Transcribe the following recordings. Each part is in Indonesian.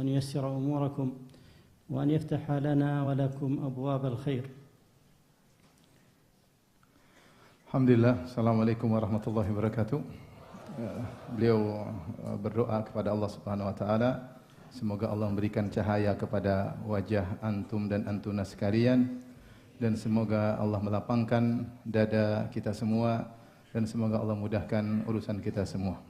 وأن ييسر أموركم وأن يفتح لنا ولكم أبواب الخير. Alhamdulillah, Assalamualaikum warahmatullahi wabarakatuh. Beliau berdoa kepada Allah Subhanahu wa taala, semoga Allah memberikan cahaya kepada wajah antum dan antuna sekalian, dan semoga Allah melapangkan dada kita semua, dan semoga Allah mudahkan urusan kita semua.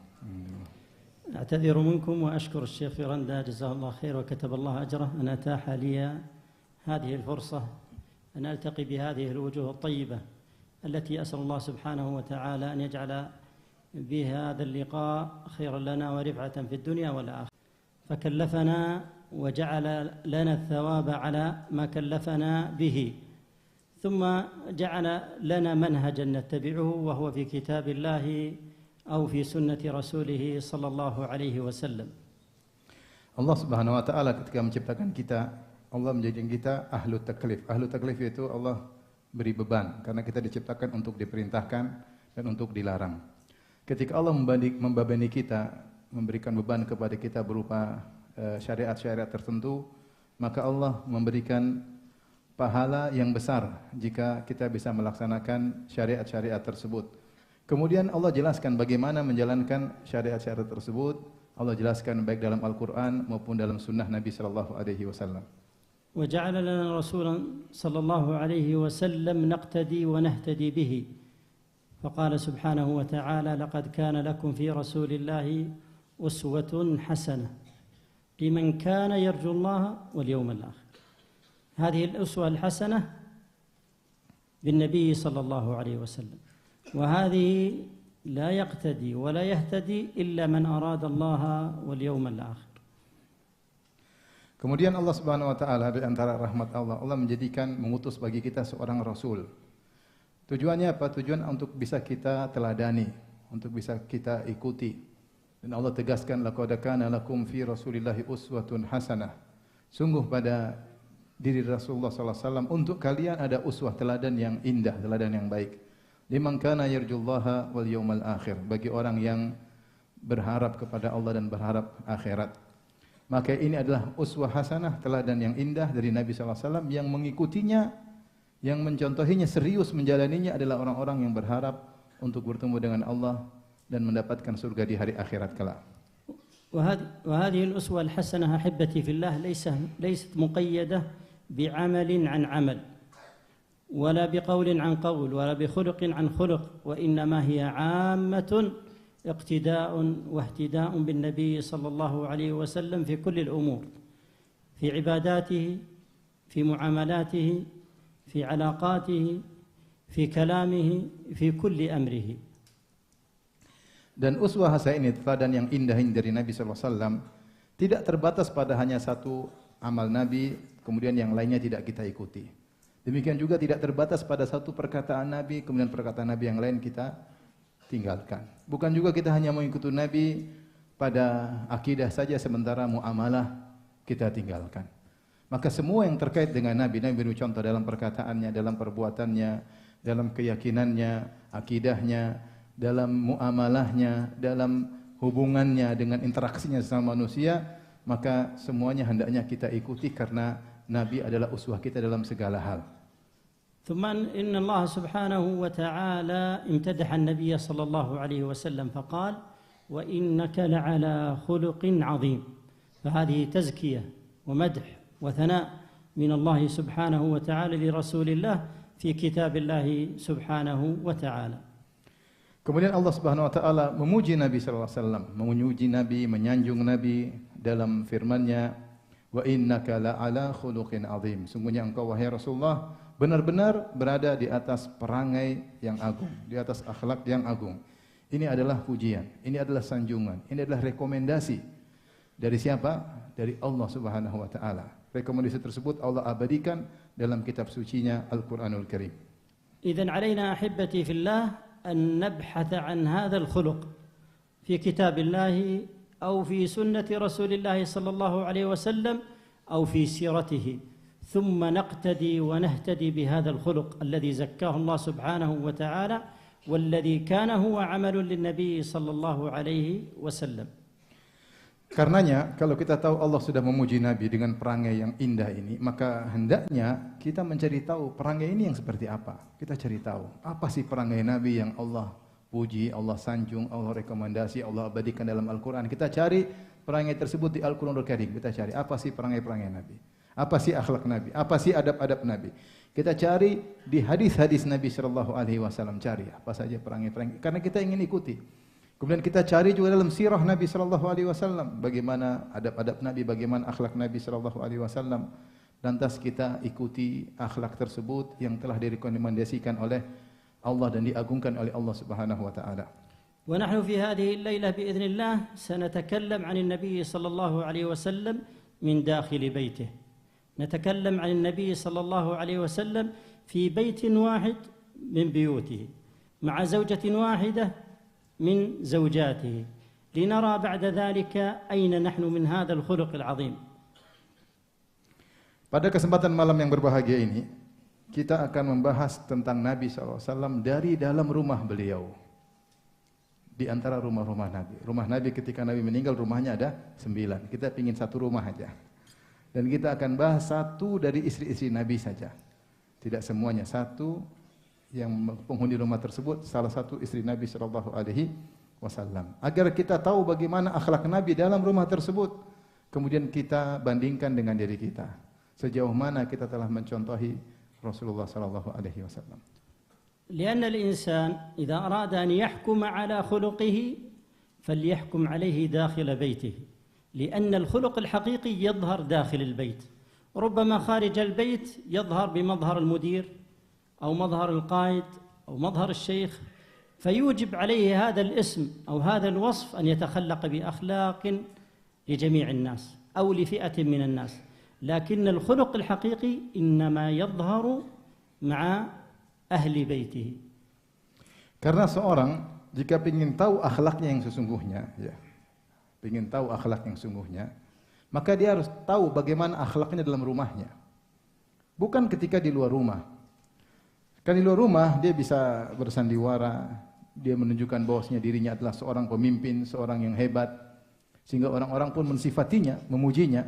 أعتذر منكم وأشكر الشيخ فرندا جزاه الله خير وكتب الله أجره أن أتاح لي هذه الفرصة أن ألتقي بهذه الوجوه الطيبة التي أسأل الله سبحانه وتعالى أن يجعل بهذا اللقاء خيرا لنا ورفعة في الدنيا والآخرة، فكلفنا وجعل لنا الثواب على ما كلفنا به، ثم جعل لنا منهجا نتبعه وهو في كتاب الله أو في سنة رسوله صلى الله عليه وسلم. Allah Subhanahu wa taala ketika menciptakan kita, Allah menjadikan kita ahlu taklif. Ahlu taklif itu Allah beri beban karena kita diciptakan untuk diperintahkan dan untuk dilarang. Ketika Allah membebani kita, memberikan beban kepada kita berupa syariat-syariat tertentu, maka Allah memberikan pahala yang besar jika kita bisa melaksanakan syariat-syariat tersebut. Kemudian Allah jelaskan bagaimana menjalankan syariat-syariat tersebut. Allah jelaskan baik dalam Al-Quran maupun dalam sunnah Nabi sallallahu alaihi wasallam. وجعل لنا رسولا صلى الله عليه وسلم نقتدي ونهتدي به، فقال سبحانه وتعالى: لقد كان لكم في رسول الله أسوة حسنة لمن كان يرجو الله واليوم الآخر. هذه الأسوة الحسنة بالنبي صلى الله عليه وسلم، وهذه لا يقتدي ولا يهتدي إلا من أراد الله واليوم الآخر. Kemudian Allah Subhanahu wa taala di antara rahmat Allah, Allah menjadikan mengutus bagi kita seorang rasul. Tujuannya apa? Tujuan untuk bisa kita teladani, untuk bisa kita ikuti. Dan Allah tegaskan, laqad kana lakum fi rasulillahi uswatun hasanah. Sungguh pada diri Rasulullah sallallahu alaihi wasallam untuk kalian ada uswah, teladan yang indah, teladan yang baik. Liman kana yarjullaha wal yawmal akhir, bagi orang yang berharap kepada Allah dan berharap akhirat. Maka ini adalah uswah hasanah, teladan yang indah dari Nabi sallallahu alaihi wasallam. Yang mengikutinya, yang mencontohinya, serius menjalaninya adalah orang-orang yang berharap untuk bertemu dengan Allah dan mendapatkan surga di hari akhirat kelak. وهذه الأسوة الحسنة أحبتي في الله ليست مقيدة بعمل عن عمل ولا بقول عن قول ولا بخلق عن خلق، وإنما هي عامة اقتداء واهتداء بالنبي صلى الله عليه وسلم في كل الأمور، في عباداته، في معاملاته، في علاقاته، في كلامه، في كل أمره. Dan uswah hasanah ini, teladan yang indah dari Nabi sallallahu alaihi wasallam, tidak terbatas pada hanya satu amal Nabi kemudian yang lainnya tidak kita ikuti. Demikian juga tidak terbatas pada satu perkataan Nabi kemudian perkataan Nabi yang lain kita tinggalkan. Bukan juga kita hanya mengikuti Nabi pada akidah saja sementara muamalah kita tinggalkan. Maka semua yang terkait dengan Nabi, Nabi beri contoh dalam perkataannya, dalam perbuatannya, dalam keyakinannya, akidahnya, dalam muamalahnya, dalam hubungannya dengan interaksinya sama manusia, maka semuanya hendaknya kita ikuti karena Nabi adalah uswah kita dalam segala hal. ثم إن الله سبحانه وتعالى امتدح النبي صلى الله عليه وسلم فقال: وإنك لعلى خلق عظيم. فهذه تزكية ومدح وثناء من الله سبحانه وتعالى لرسول الله في كتاب الله سبحانه وتعالى. Kemudian Allah Subhanahu wa taala memuji Nabi sallallahu alaihi wasallam, memuji Nabi, menyanjung Nabi dalam firman-Nya, "Wa innaka la'ala khuluqin 'azim." Sungguhnya engkau wahai Rasulullah benar-benar berada di atas perangai yang agung, di atas akhlak yang agung. Ini adalah pujian, ini adalah sanjungan, ini adalah rekomendasi dari siapa? Dari Allah Subhanahu wa taala. Rekomendasi tersebut Allah abadikan dalam kitab sucinya Al-Qur'anul Karim. إذن علينا أحبتي في الله أن نبحث عن هذا الخلق في كتاب الله أو في سنة رسول الله صلى الله عليه وسلم أو في سيرته، ثم نقتدي ونهتدي بهذا الخلق الذي زكاه الله سبحانه وتعالى والذي كان هو عمل للنبي صلى الله عليه وسلم. Karenanya kalau kita tahu Allah sudah memuji Nabi dengan perangai yang indah ini, maka hendaknya kita mencari tahu perangai ini yang seperti apa. Kita cari tahu apa sih perangai Nabi yang Allah puji, Allah sanjung, Allah rekomendasi, Allah abadikan dalam Al-Quran. Kita cari perangai tersebut di Al-Quranul Karim. Kita cari apa sih perangai-perangai Nabi, apa sih akhlak Nabi, apa sih adab-adab Nabi. Kita cari di hadis-hadis Nabi Shallallahu Alaihi Wasallam, cari apa saja perangai-perangai, karena kita ingin ikuti. Kemudian kita cari juga dalam sirah Nabi Shallallahu Alaihi Wasallam, bagaimana adab-adab Nabi, bagaimana akhlak Nabi Shallallahu Alaihi Wasallam. Lantas kita ikuti akhlak tersebut yang telah direkomendasikan oleh Allah dan diagungkan oleh Allah Subhanahu Wa Taala. ونحن في هذه الليلة بإذن الله سنتكلم عن النبي صلى الله عليه وسلم من داخل بيته. نتكلم عن النبي صلى الله عليه وسلم في بيت واحد من بيوته مع زوجة واحدة من زوجاته لنرى بعد ذلك أين نحن من هذا الخلق العظيم. Pada kesempatan malam yang berbahagia ini, kita akan membahas tentang Nabi SAW dari dalam rumah beliau. Di antara rumah-rumah Nabi. Rumah Nabi ketika Nabi meninggal rumahnya ada 9. Kita ingin satu rumah saja. Dan kita akan bahas satu dari istri-istri Nabi saja. Tidak semuanya, satu yang penghuni rumah tersebut salah satu istri Nabi Shallallahu Alaihi Wasallam. Agar kita tahu bagaimana akhlak Nabi dalam rumah tersebut, kemudian kita bandingkan dengan diri kita. Sejauh mana kita telah mencontohi Rasulullah Shallallahu Alaihi Wasallam. لأن الإنسان إذا أراد أن يحكم على خلقه فليحكم عليه داخل بيته، لأن الخلق الحقيقي يظهر داخل البيت، ربما خارج البيت يظهر بمظهر المدير أو مظهر القائد أو مظهر الشيخ، فيوجب عليه هذا الاسم أو هذا الوصف أن يتخلق بأخلاق لجميع الناس أو لفئة من الناس، لكن الخلق الحقيقي إنما يظهر مع أهل بيته. Karena seorang jika ingin tahu akhlaknya yang sesungguhnya, ya, ingin tahu akhlak yang sesungguhnya, maka dia harus tahu bagaimana akhlaknya dalam rumahnya. Bukan ketika di luar rumah. Kan di luar rumah dia bisa bersandiwara, dia menunjukkan bahwasanya dirinya adalah seorang pemimpin, seorang yang hebat, sehingga orang-orang pun mensifatinya, memujinya.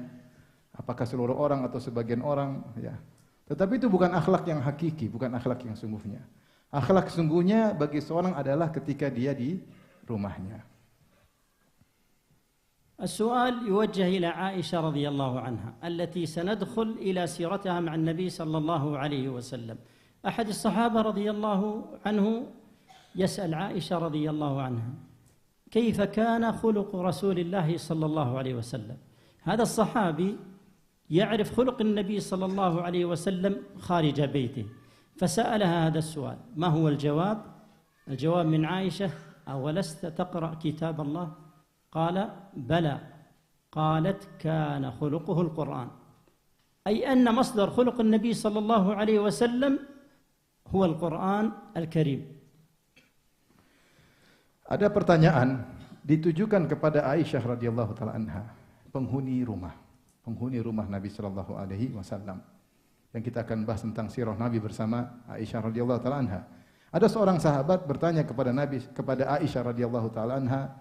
Apakah seluruh orang atau sebagian orang, ya. Tetapi itu bukan akhlak yang hakiki, bukan akhlak yang sungguhnya. Akhlak sungguhnya bagi seorang adalah ketika dia di rumahnya. السؤال يوجه إلى عائشة رضي الله عنها التي سندخل إلى سيرتها مع النبي صلى الله عليه وسلم. أحد الصحابة رضي الله عنه يسأل عائشة رضي الله عنها كيف كان خلق رسول الله صلى الله عليه وسلم. هذا الصحابي يعرف خلق النبي صلى الله عليه وسلم خارج بيته، فسألها هذا السؤال. ما هو الجواب؟ الجواب من عائشة: أولست تقرأ كتاب الله؟ قال: بلى. قالت: كان خلقه القرآن، أي أن مصدر خلق النبي صلى الله عليه وسلم هو القرآن الكريم. Ada pertanyaan ditujukan kepada Aisyah radhiyallahu taala anha, penghuni rumah Nabi sallallahu alaihi wasallam. Yang kita akan bahas tentang sirah Nabi bersama Aisyah radhiyallahu taala anha. Ada seorang sahabat bertanya kepada Aisyah radhiyallahu taala anha,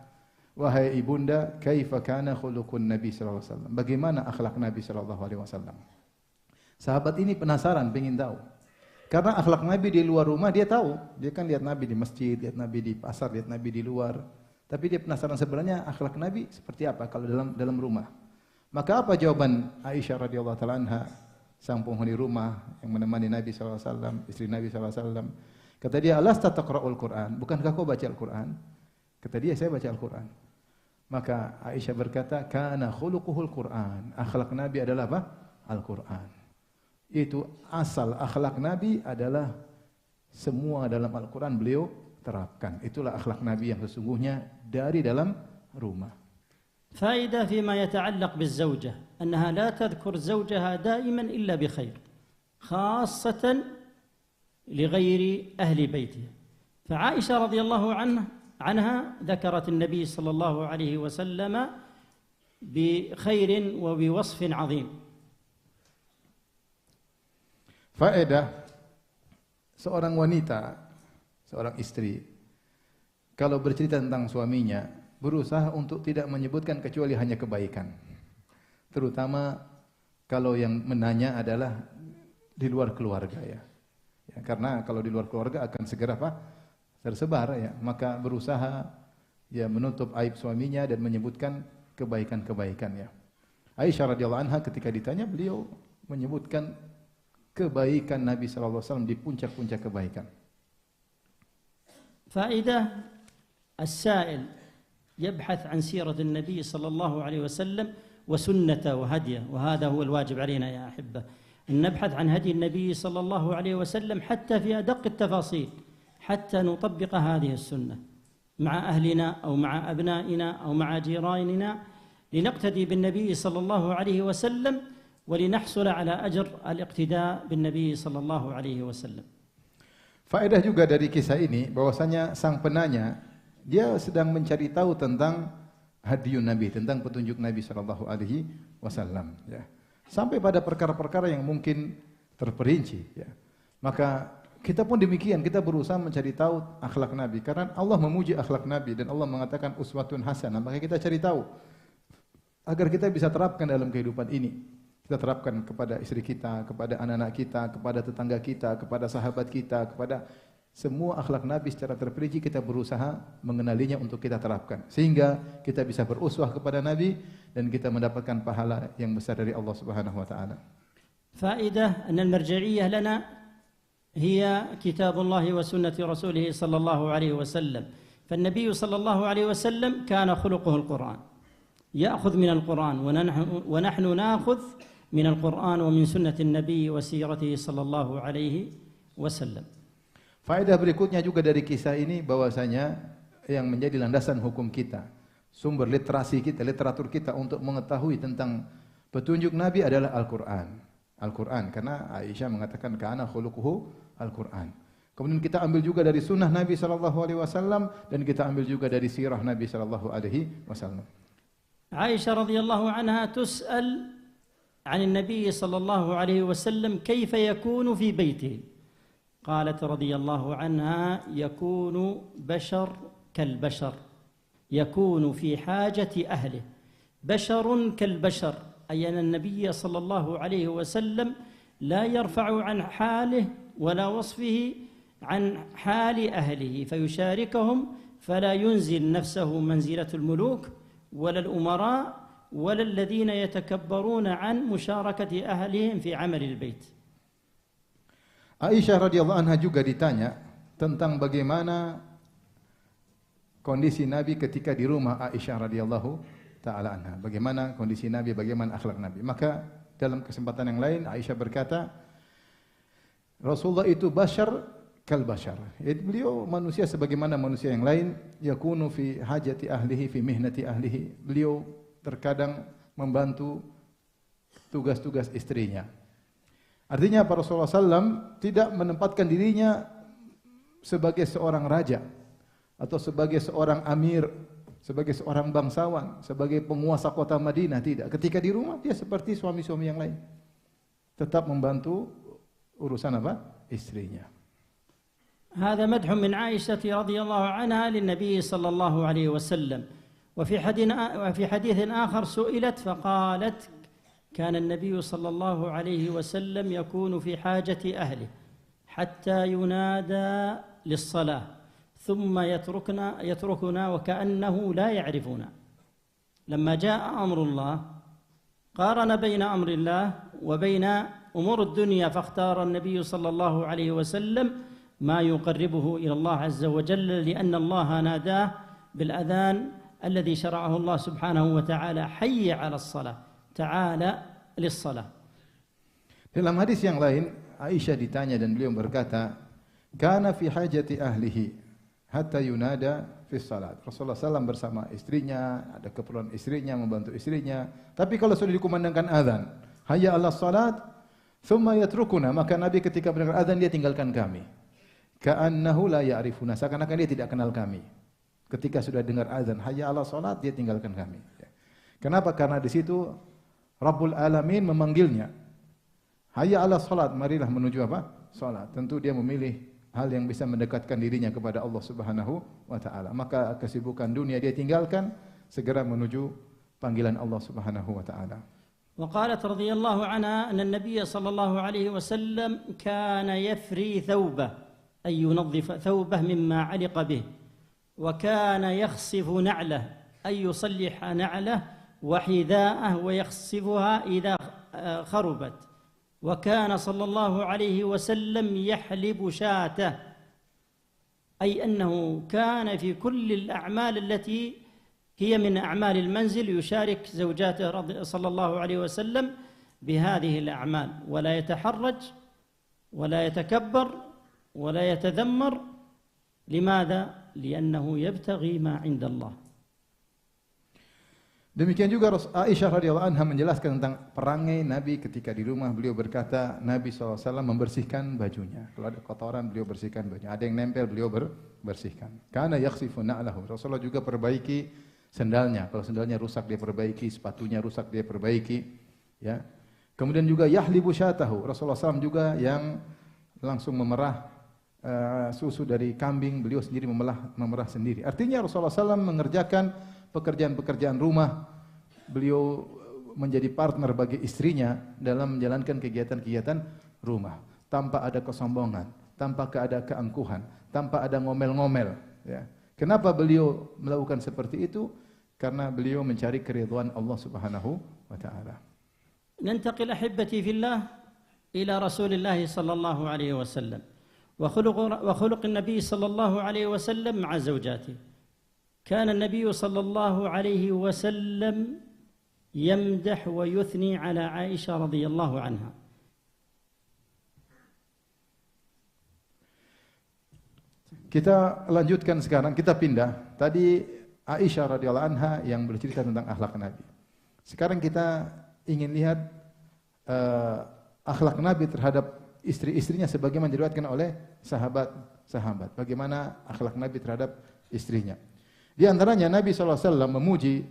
"Wahai ibunda, kaifa kana khuluqun Nabi sallallahu alaihi wasallam?" Bagaimana akhlak Nabi sallallahu alaihi wasallam? Sahabat ini penasaran, ingin tahu. Karena akhlak Nabi di luar rumah dia tahu. Dia kan lihat Nabi di masjid, lihat Nabi di pasar, lihat Nabi di luar. Tapi dia penasaran sebenarnya akhlak Nabi seperti apa kalau dalam rumah. Maka apa jawaban Aisyah radhiyallahu taala anha, sang penghuni rumah yang menemani Nabi sallallahu alaihi wasallam, istri Nabi sallallahu alaihi wasallam? Kata dia, "Alasta taqra'ul Qur'an?" Bukankah kau baca Al-Qur'an? Kata dia, "Saya baca Al-Qur'an." Maka Aisyah berkata, "Kana khuluquhul Qur'an." Akhlak Nabi adalah apa? Al-Qur'an. Itu asal akhlak Nabi adalah semua dalam Al-Quran beliau terapkan. Itulah akhlak Nabi yang sesungguhnya dari dalam rumah. فائدة فيما يتعلق بالزوجة أنها لا تذكر زوجها دائما إلا بخير، خاصة لغير أهل بيتها. فعائشة رضي الله عنها ذكرت النبي صلى الله عليه وسلم بخير وبوصف عظيم. Faedah, seorang wanita, seorang istri, kalau bercerita tentang suaminya, berusaha untuk tidak menyebutkan kecuali hanya kebaikan. Terutama kalau yang menanya adalah di luar keluarga ya. Karena kalau di luar keluarga akan segera tersebar ya. Maka berusaha ya menutup aib suaminya dan menyebutkan kebaikan-kebaikan ya. Aisyah radhiyallahu anha ketika ditanya, beliau menyebutkan kebaikan Nabi sallallahu alaihi wasallam di puncak-puncak kebaikan. Faedah as-sa'il yabhath an sirah an-nabi sallallahu alaihi wasallam wa sunnatahu wa hadiyahu, wa hadha huwa al-wajib alaina ya ahibbah, an nabhath an hadi an-nabi sallallahu alaihi wasallam hatta fi adaq at-tafasil hatta nutabbiq hadhihi as-sunnah ma'a ahlina aw ma'a abna'ina aw ma'a jiranina linaqtadi bin-nabi sallallahu alaihi wasallam ولنحصل على أجر الاقتداء بالنبي صلى الله عليه وسلم. Faedah juga dari kisah ini bahwasanya sang penanya dia sedang mencari tahu tentang hadiyun Nabi, tentang petunjuk Nabi sallallahu alaihi wasallam ya. Sampai pada perkara-perkara yang mungkin terperinci ya. Maka kita pun demikian, kita berusaha mencari tahu akhlak Nabi karena Allah memuji akhlak Nabi dan Allah mengatakan uswatun hasanah. Maka kita cari tahu agar kita bisa terapkan dalam kehidupan ini. Kita terapkan kepada istri kita, kepada anak-anak kita, kepada tetangga kita, kepada sahabat kita, kepada semua akhlak Nabi secara terperinci kita berusaha mengenalinya untuk kita terapkan. Sehingga kita bisa beruswah kepada Nabi dan kita mendapatkan pahala yang besar dari Allah Subhanahu wa taala. Faedah an al-marji'iyah lana hiya kitabullah wa sunnati rasulih sallallahu alaihi wasallam. فالنبي صلى الله عليه وسلم كان خلقه القرآن. يأخذ من القرآن ونحن نأخذ من القرآن ومن سنة النبي وسيرته صلى الله عليه وسلم. Faedah berikutnya juga dari kisah ini bahwasanya yang menjadi landasan hukum kita, sumber literasi kita, literatur kita untuk mengetahui tentang petunjuk Nabi adalah Al-Qur'an. Al-Qur'an karena Aisyah mengatakan kana khuluquhu Al-Qur'an. Kemudian kita ambil juga dari sunnah Nabi sallallahu alaihi wasallam dan kita ambil juga dari sirah Nabi sallallahu alaihi wasallam. Aisyah radhiyallahu anha tus'al عن النبي صلى الله عليه وسلم كيف يكون في بيته قالت رضي الله عنها يكون بشر كالبشر يكون في حاجة أهله بشر كالبشر أي أن النبي صلى الله عليه وسلم لا يرفع عن حاله ولا وصفه عن حال أهله فيشاركهم فلا ينزل نفسه منزلة الملوك ولا الأمراء ولا الذين يتكبرون عن مشاركة أهلهم في عمل البيت. Aisyah radhiyallahu anha juga ditanya tentang bagaimana kondisi Nabi ketika di rumah Aisyah radhiyallahu taala anha. Bagaimana kondisi Nabi, bagaimana akhlak Nabi. Maka dalam kesempatan yang lain Aisyah berkata, Rasulullah itu bashar kal bashar. Beliau manusia sebagaimana manusia yang lain, yakunu fi hajati ahlihi fi mihnati ahlihi. Beliau terkadang membantu tugas-tugas istrinya. Artinya Rasulullah SAW tidak menempatkan dirinya sebagai seorang raja atau sebagai seorang amir, sebagai seorang bangsawan, sebagai penguasa kota Madinah, tidak. Ketika di rumah dia seperti suami-suami yang lain. Tetap membantu urusan istrinya. هذا مدح من عائشة رضي الله عنها للنبي صلى الله عليه وسلم. وفي حديث آخر سئلت فقالت كان النبي صلى الله عليه وسلم يكون في حاجة أهله حتى ينادى للصلاة ثم يتركنا وكأنه لا يعرفنا. لما جاء أمر الله قارن بين أمر الله وبين أمور الدنيا فاختار النبي صلى الله عليه وسلم ما يقربه إلى الله عز وجل لأن الله ناداه بالأذان الذي شرعه الله سبحانه وتعالى حي على الصلاة تعالى للصلاة. Dalam hadis yang lain Aisyah ditanya dan beliau berkata, kana fi hajati ahlihi hatta yunada fi salat. Rasulullah SAW bersama istrinya, ada keperluan istrinya, membantu istrinya. Tapi kalau sudah dikumandangkan azan, hayya 'alas salat, thumma yatrukuna, maka Nabi ketika mendengar azan dia tinggalkan kami. Ka'annahu la ya'rifuna, seakan-akan dia tidak kenal kami. Ketika sudah dengar azan hayya 'alas salat, dia tinggalkan kami. Kenapa? Karena di situ Rabbul Alamin memanggilnya. Hayya 'alas salat, marilah menuju salat. Tentu dia memilih hal yang bisa mendekatkan dirinya kepada Allah Subhanahu wa taala. Maka kesibukan dunia dia tinggalkan, segera menuju panggilan Allah Subhanahu wa taala. وقالت رضي الله عنها أن النبي صلى الله عليه وسلم كان يفري ثوبه أي ينظف ثوبه مما علق به، وكان يخصف نعله أي يصلح نعله وحذاءه ويخصفها إذا خربت، وكان صلى الله عليه وسلم يحلب شاته، أي أنه كان في كل الأعمال التي هي من أعمال المنزل يشارك زوجاته صلى الله عليه وسلم بهذه الأعمال، ولا يتحرج ولا يتكبر ولا يتذمر. لماذا؟ لأنه يبتغي ما عند الله. Demikian juga Aisyah radhiyallahu anha menjelaskan tentang perangai Nabi ketika di rumah. Beliau berkata, Nabi SAW membersihkan bajunya. Kalau ada kotoran, beliau bersihkan bajunya. Ada yang nempel, beliau bersihkan. Kana yakhsifu na'lahu. Rasulullah juga perbaiki sendalnya. Kalau sendalnya rusak dia perbaiki, sepatunya rusak dia perbaiki. Ya. Kemudian juga yahlibu syatahu. Rasulullah SAW juga yang langsung memerah susu dari kambing. Beliau sendiri memerah sendiri. Artinya Rasulullah SAW mengerjakan pekerjaan-pekerjaan rumah. Beliau menjadi partner bagi istrinya dalam menjalankan kegiatan-kegiatan rumah. Tanpa ada kesombongan, tanpa ada keangkuhan, tanpa ada ngomel-ngomel. Ya. Kenapa beliau melakukan seperti itu? Karena beliau mencari keridhaan Allah Subhanahu wa taala. ننتقل أحبتي في الله إلى رسول الله صلى الله عليه وسلم وخلق النبي صلى الله عليه وسلم مع زوجاته. كان النبي صلى الله عليه وسلم يمدح ويثني على عائشة رضي الله عنها. Kita lanjutkan sekarang, kita pindah. Tadi Aisyah radhiyallahu anha yang bercerita tentang akhlak Nabi. Sekarang kita ingin lihat akhlak Nabi terhadap istri-istrinya sebagaimana diriwayatkan oleh sahabat-sahabat. Bagaimana akhlak Nabi terhadap istrinya. Di antaranya Nabi SAW memuji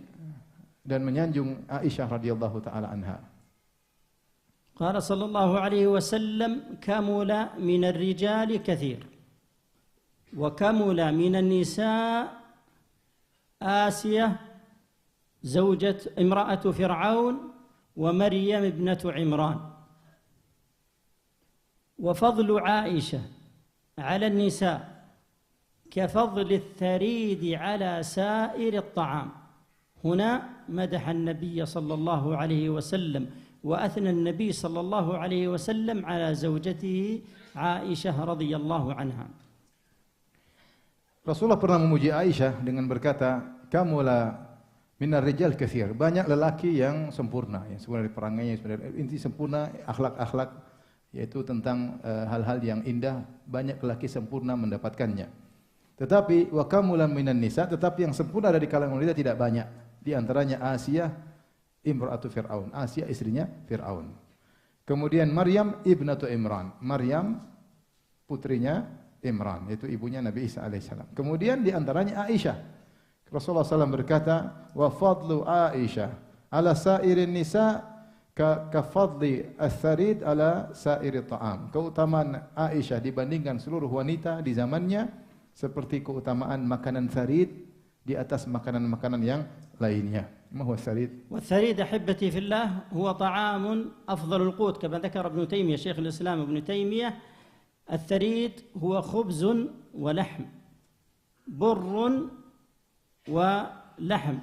dan menyanjung Aisyah radhiyallahu taala anha. قال صلى الله عليه وسلم كمل من الرجال كثير وكمل من النساء آسية زوجة امرأة فرعون ومريم ابنة عمران، وفضل عائشة على النساء كفضل الثريد على سائر الطعام. هنا مدح النبي صلى الله عليه وسلم وأثنى النبي صلى الله عليه وسلم على زوجته عائشة رضي الله عنها. Rasulullah pernah memuji Aisyah dengan berkata, "Kamulah minar rijal katsir." Banyak lelaki yang sempurna, yang sempurna dari perangainya, inti sempurna akhlak-akhlak, yaitu tentang hal-hal yang indah, banyak lelaki sempurna mendapatkannya. Tetapi wa kamulan minan nisa, tetapi yang sempurna dari kalangan wanita tidak banyak. Di antaranya Asiyah imra'atu Fir'aun, Asiyah istrinya Fir'aun. Kemudian Maryam ibnatu Imran, Maryam putrinya Imran, yaitu ibunya Nabi Isa alaihissalam. Kemudian di antaranya Aisyah. Rasulullah SAW berkata, wa fadlu Aisyah ala sairin nisa ka fadli as-sarid ala sairi ta'am. Keutamaan Aisyah dibandingkan seluruh wanita di zamannya seperti keutamaan makanan sarid di atas makanan-makanan yang lainnya. Ma huwa sarid? والثريد أحبتي في الله هو طعام أفضل القوت كما ذكر ابن تيمية شيخ الإسلام ابن تيمية. الثريد هو خبز ولحم، بر ولحم.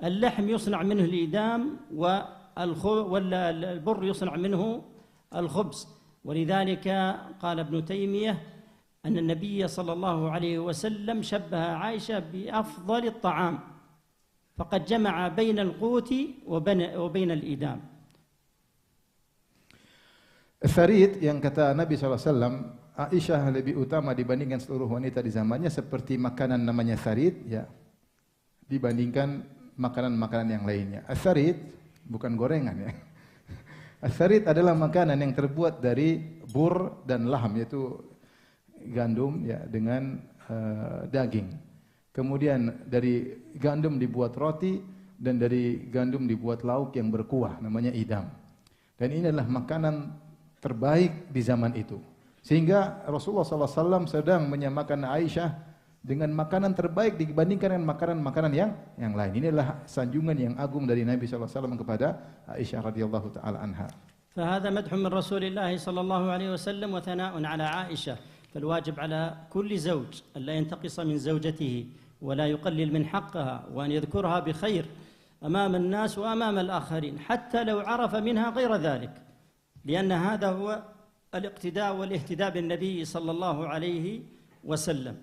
اللحم يصنع منه الإدام والبر يصنع منه الخبز. ولذلك قال ابن تيمية أن النبي صلى الله عليه وسلم شبه عائشة بأفضل الطعام، فقد جمع بين القوت وبين الإدام. Sarid yang kata Nabi SAW, Aisyah lebih utama dibandingkan seluruh wanita di zamannya seperti makanan namanya sarid, ya, dibandingkan makanan-makanan yang lainnya. As-sarid bukan gorengan, ya. As-sarid adalah makanan yang terbuat dari bur dan laham, yaitu gandum, ya, dengan daging. Kemudian dari gandum dibuat roti dan dari gandum dibuat lauk yang berkuah, namanya idam. Dan ini adalah makanan terbaik di zaman itu. Sehingga Rasulullah SAW sedang menyamakan Aisyah dengan makanan terbaik dibandingkan dengan makanan-makanan yang lain. Ini adalah sanjungan yang agung dari Nabi SAW kepada Aisyah radhiyallahu taala anha. فهذا مدح من رسول الله صلى الله عليه وسلم وثناء على عائشة، فالواجب على كل زوج ألا ينتقص من زوجته ولا يقلل من حقها، وأن يذكرها بخير أمام الناس وأمام الآخرين حتى لو عرف منها غير ذلك، لأن هذا هو الاقتداء والاهتداء بالنبي صلى الله عليه وسلم.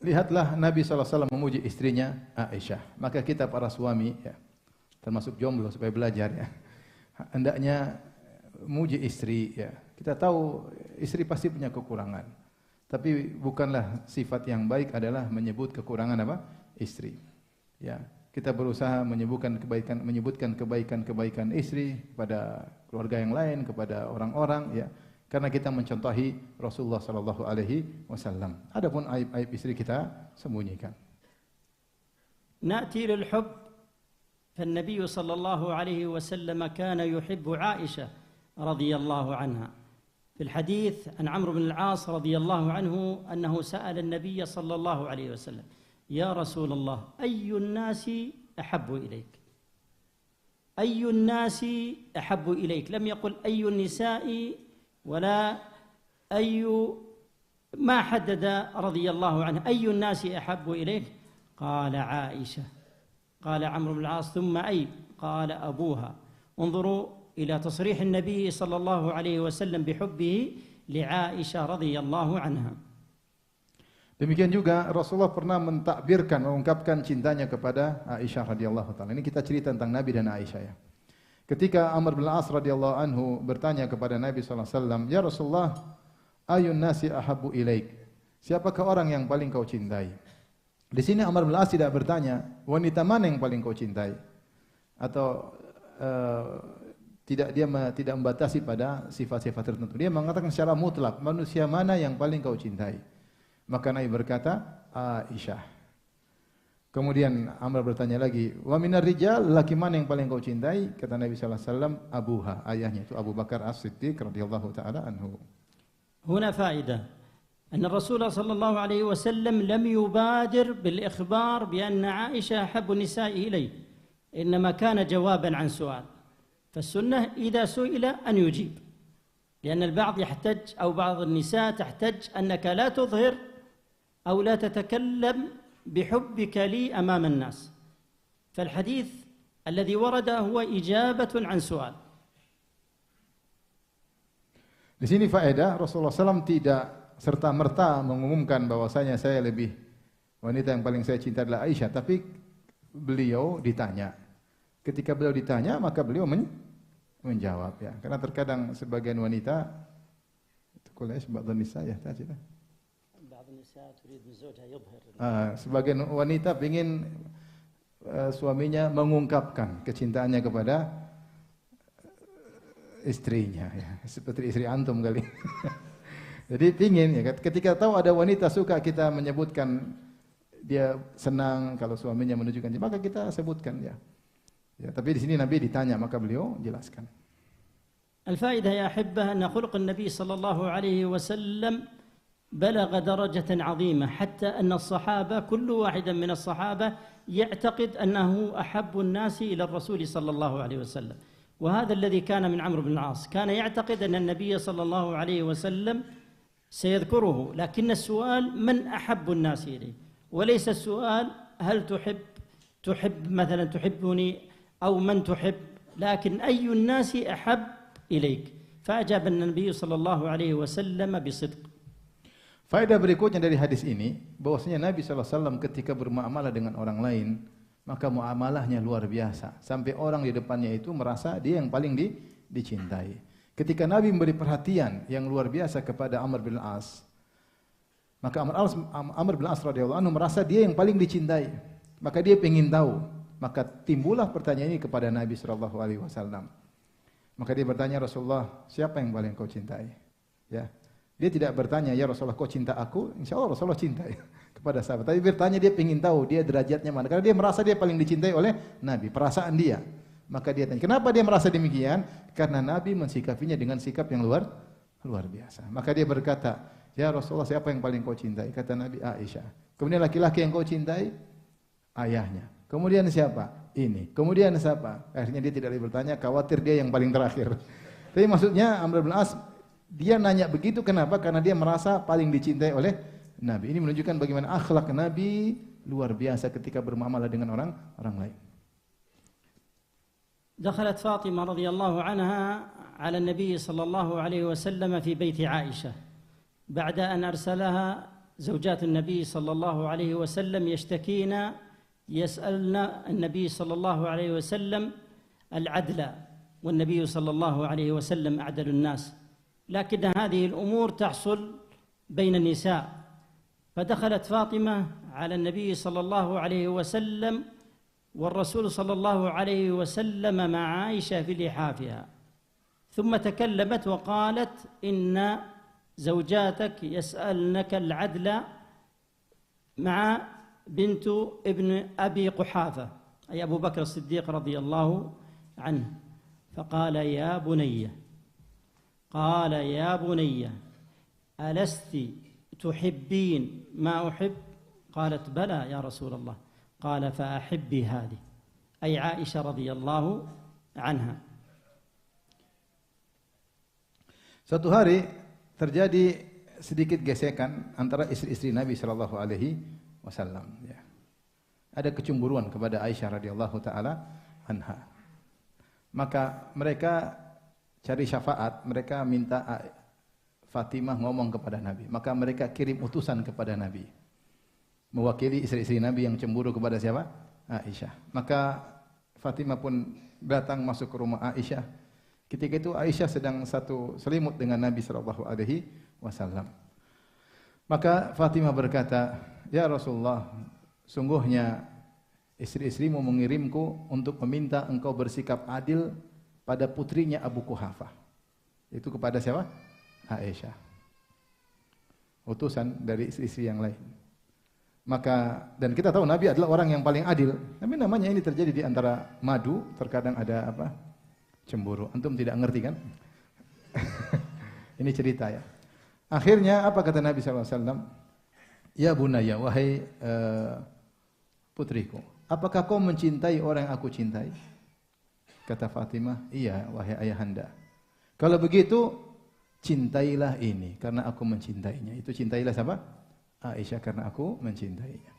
Lihatlah Nabi SAW memuji istrinya Aisyah. Maka kita para suami, ya, termasuk jomblo supaya belajar, ya, hendaknya memuji istri. Ya. Kita tahu istri pasti punya kekurangan, tapi bukanlah sifat yang baik adalah menyebut kekurangan apa? Istri. Ya, kita berusaha menyebutkan kebaikan istri kepada keluarga yang lain, kepada orang-orang, ya. Karena kita mencontohi Rasulullah sallallahu alaihi wasallam. Adapun aib-aib istri kita sembunyikan. نأتي للحب فالنبي صلى الله عليه وسلم كان يحب عائشة رضي الله عنها. في الحديث عن عمرو بن العاص رضي الله عنه أنه سأل النبي صلى الله عليه وسلم: يا رسول الله أي الناس أحب إليك؟ أي الناس أحب إليك؟ لم يقل أي النساء ولا أي، ما حدد رضي الله عنه أي الناس أحب إليك؟ قال عائشة. قال عمرو بن العاص: ثم أي؟ قال أبوها. انظروا إلى تصريح النبي صلى الله عليه وسلم بحبه لعائشة رضي الله عنها. Demikian juga Rasulullah pernah mentakbirkan, mengungkapkan cintanya kepada Aisyah radhiyallahu taala. Ini kita cerita tentang Nabi dan Aisyah, ya. Ketika Amr bin As radhiyallahu anhu bertanya kepada Nabi sallallahu alaihi wasallam, "Ya Rasulullah, ayun nasi ahabbu ilaik?" Siapakah orang yang paling kau cintai? Di sini Amr bin As tidak bertanya, wanita mana yang paling kau cintai? Atau dia tidak membatasi pada sifat-sifat tertentu. Dia mengatakan secara mutlak, manusia mana yang paling kau cintai? Maka Nabi berkata, Aisyah. Kemudian Amr bertanya lagi, wa minar rijal, laki mana yang paling kau cintai? Kata Nabi sallallahu alaihi wasallam, abuha, ayahnya itu Abu Bakar As-Siddiq radhiyallahu taala anhu. هنا فائدة أن الرسول صلى الله عليه وسلم لم يبادر بالإخبار بأن عائشة أحب النساء إليه، إنما كان جوابا عن سؤال. فالسنة إذا سئل أن يجيب، لأن البعض يحتج أو بعض النساء تحتج أنك لا تظهر أو لا تتكلم بحبك لي أمام الناس. فالحديث الذي ورد هو إجابة عن سؤال. Di sini faedah Rasulullah SAW tidak serta-merta mengumumkan bahwasanya saya lebih, wanita yang paling saya cinta adalah Aisyah, tapi beliau ditanya. Ketika beliau ditanya, maka beliau menjawab, ya. Karena terkadang sebagian wanita itu kuliah sebagian nisa, ya, tadi. Sebagian wanita ingin suaminya mengungkapkan kecintaannya kepada istrinya, ya. Seperti istri antum kali. Jadi pingin, ya, ketika tahu ada wanita suka kita menyebutkan dia senang kalau suaminya menunjukkan, maka kita sebutkan, ya. Ya, tapi di sini Nabi ditanya, maka beliau jelaskan. الفائدة يا أحبة أن خلق النبي صلى الله عليه وسلم بلغ درجة عظيمة، حتى أن الصحابة كل واحد من الصحابة يعتقد أنه أحب الناس إلى الرسول صلى الله عليه وسلم. وهذا الذي كان من عمرو بن العاص، كان يعتقد أن النبي صلى الله عليه وسلم سيذكره، لكن السؤال من أحب الناس إليه، وليس السؤال هل تحب مثلا تحبني أو من تحب، لكن أي الناس أحب إليك. فأجاب النبي صلى الله عليه وسلم بصدق. Faedah berikutnya dari hadis ini, bahwasanya Nabi SAW ketika bermuamalah dengan orang lain, maka muamalahnya luar biasa. Sampai orang di depannya itu merasa dia yang paling dicintai. Ketika Nabi memberi perhatian yang luar biasa kepada Amr bin As, maka Amr bin As radhiyallahu anhu merasa dia yang paling dicintai. Maka dia ingin tahu. Maka timbullah pertanyaan ini kepada Nabi SAW. Maka dia bertanya, Rasulullah, siapa yang paling kau cintai? Ya. Dia tidak bertanya, ya Rasulullah kau cinta aku? Insya Allah Rasulullah cinta, ya, kepada sahabat. Tapi bertanya, dia ingin tahu dia derajatnya mana. Karena dia merasa dia paling dicintai oleh Nabi, perasaan dia. Maka dia tanya, kenapa dia merasa demikian? Karena Nabi mensikapinya dengan sikap yang luar Luar biasa. Maka dia berkata, "Ya Rasulullah, siapa yang paling kau cintai?" Kata Nabi, "Aisyah." Kemudian laki-laki yang kau cintai? Ayahnya. Kemudian siapa? Ini. Kemudian siapa? Akhirnya dia tidak lagi bertanya, khawatir dia yang paling terakhir. Tapi maksudnya Amr bin As, dia nanya begitu kenapa? Karena dia merasa paling dicintai oleh Nabi. Ini menunjukkan bagaimana akhlak Nabi luar biasa ketika bermuamalah dengan orang lain. دخلت فاطمة رضي الله عنها على النبي صلى الله عليه وسلم في بيت عائشة بعد أن أرسلها زوجات النبي صلى الله عليه وسلم يشتكين يسألن النبي صلى الله عليه وسلم العدل والنبي صلى الله عليه وسلم أعدل الناس لكن هذه الأمور تحصل بين النساء فدخلت فاطمة على النبي صلى الله عليه وسلم والرسول صلى الله عليه وسلم مع عائشة في لحافها ثم تكلمت وقالت إن زوجاتك يسألنك العدل مع بنت ابن أبي قحافة أي أبو بكر الصديق رضي الله عنه فقال يا بني ألست تحبين ما أحب قالت بلى يا رسول الله قال فأحبي هذه أي عائشة رضي الله عنها. Suatu hari terjadi sedikit gesekan antara istri-istri Nabi sallallahu alaihi wasallam ya. Ada kecemburuan kepada Aisyah radhiyallahu taala anha. Maka mereka cari syafaat, mereka minta Fatimah ngomong kepada Nabi. Maka mereka kirim utusan kepada Nabi. Mewakili istri-istri Nabi yang cemburu kepada siapa? Aisyah. Maka Fatimah pun datang masuk ke rumah Aisyah. Ketika itu Aisyah sedang satu selimut dengan Nabi sallallahu alaihi wasallam. Maka Fatimah berkata, "Ya Rasulullah, sungguhnya istri-istrimu mengirimku untuk meminta engkau bersikap adil pada putrinya Abu Quhafah." Itu kepada siapa? Aisyah. Utusan dari istri-istri yang lain. Maka dan kita tahu Nabi adalah orang yang paling adil. Tapi namanya ini terjadi di antara madu, terkadang ada apa? Cemburu. Antum tidak ngerti kan? Ini cerita ya. Akhirnya apa kata Nabi SAW? Ya bunaya, wahai putriku, apakah kau mencintai orang yang aku cintai? Kata Fatimah, iya wahai ayahanda. Kalau begitu, cintailah ini karena aku mencintainya. Itu cintailah siapa? Aisyah karena aku mencintainya.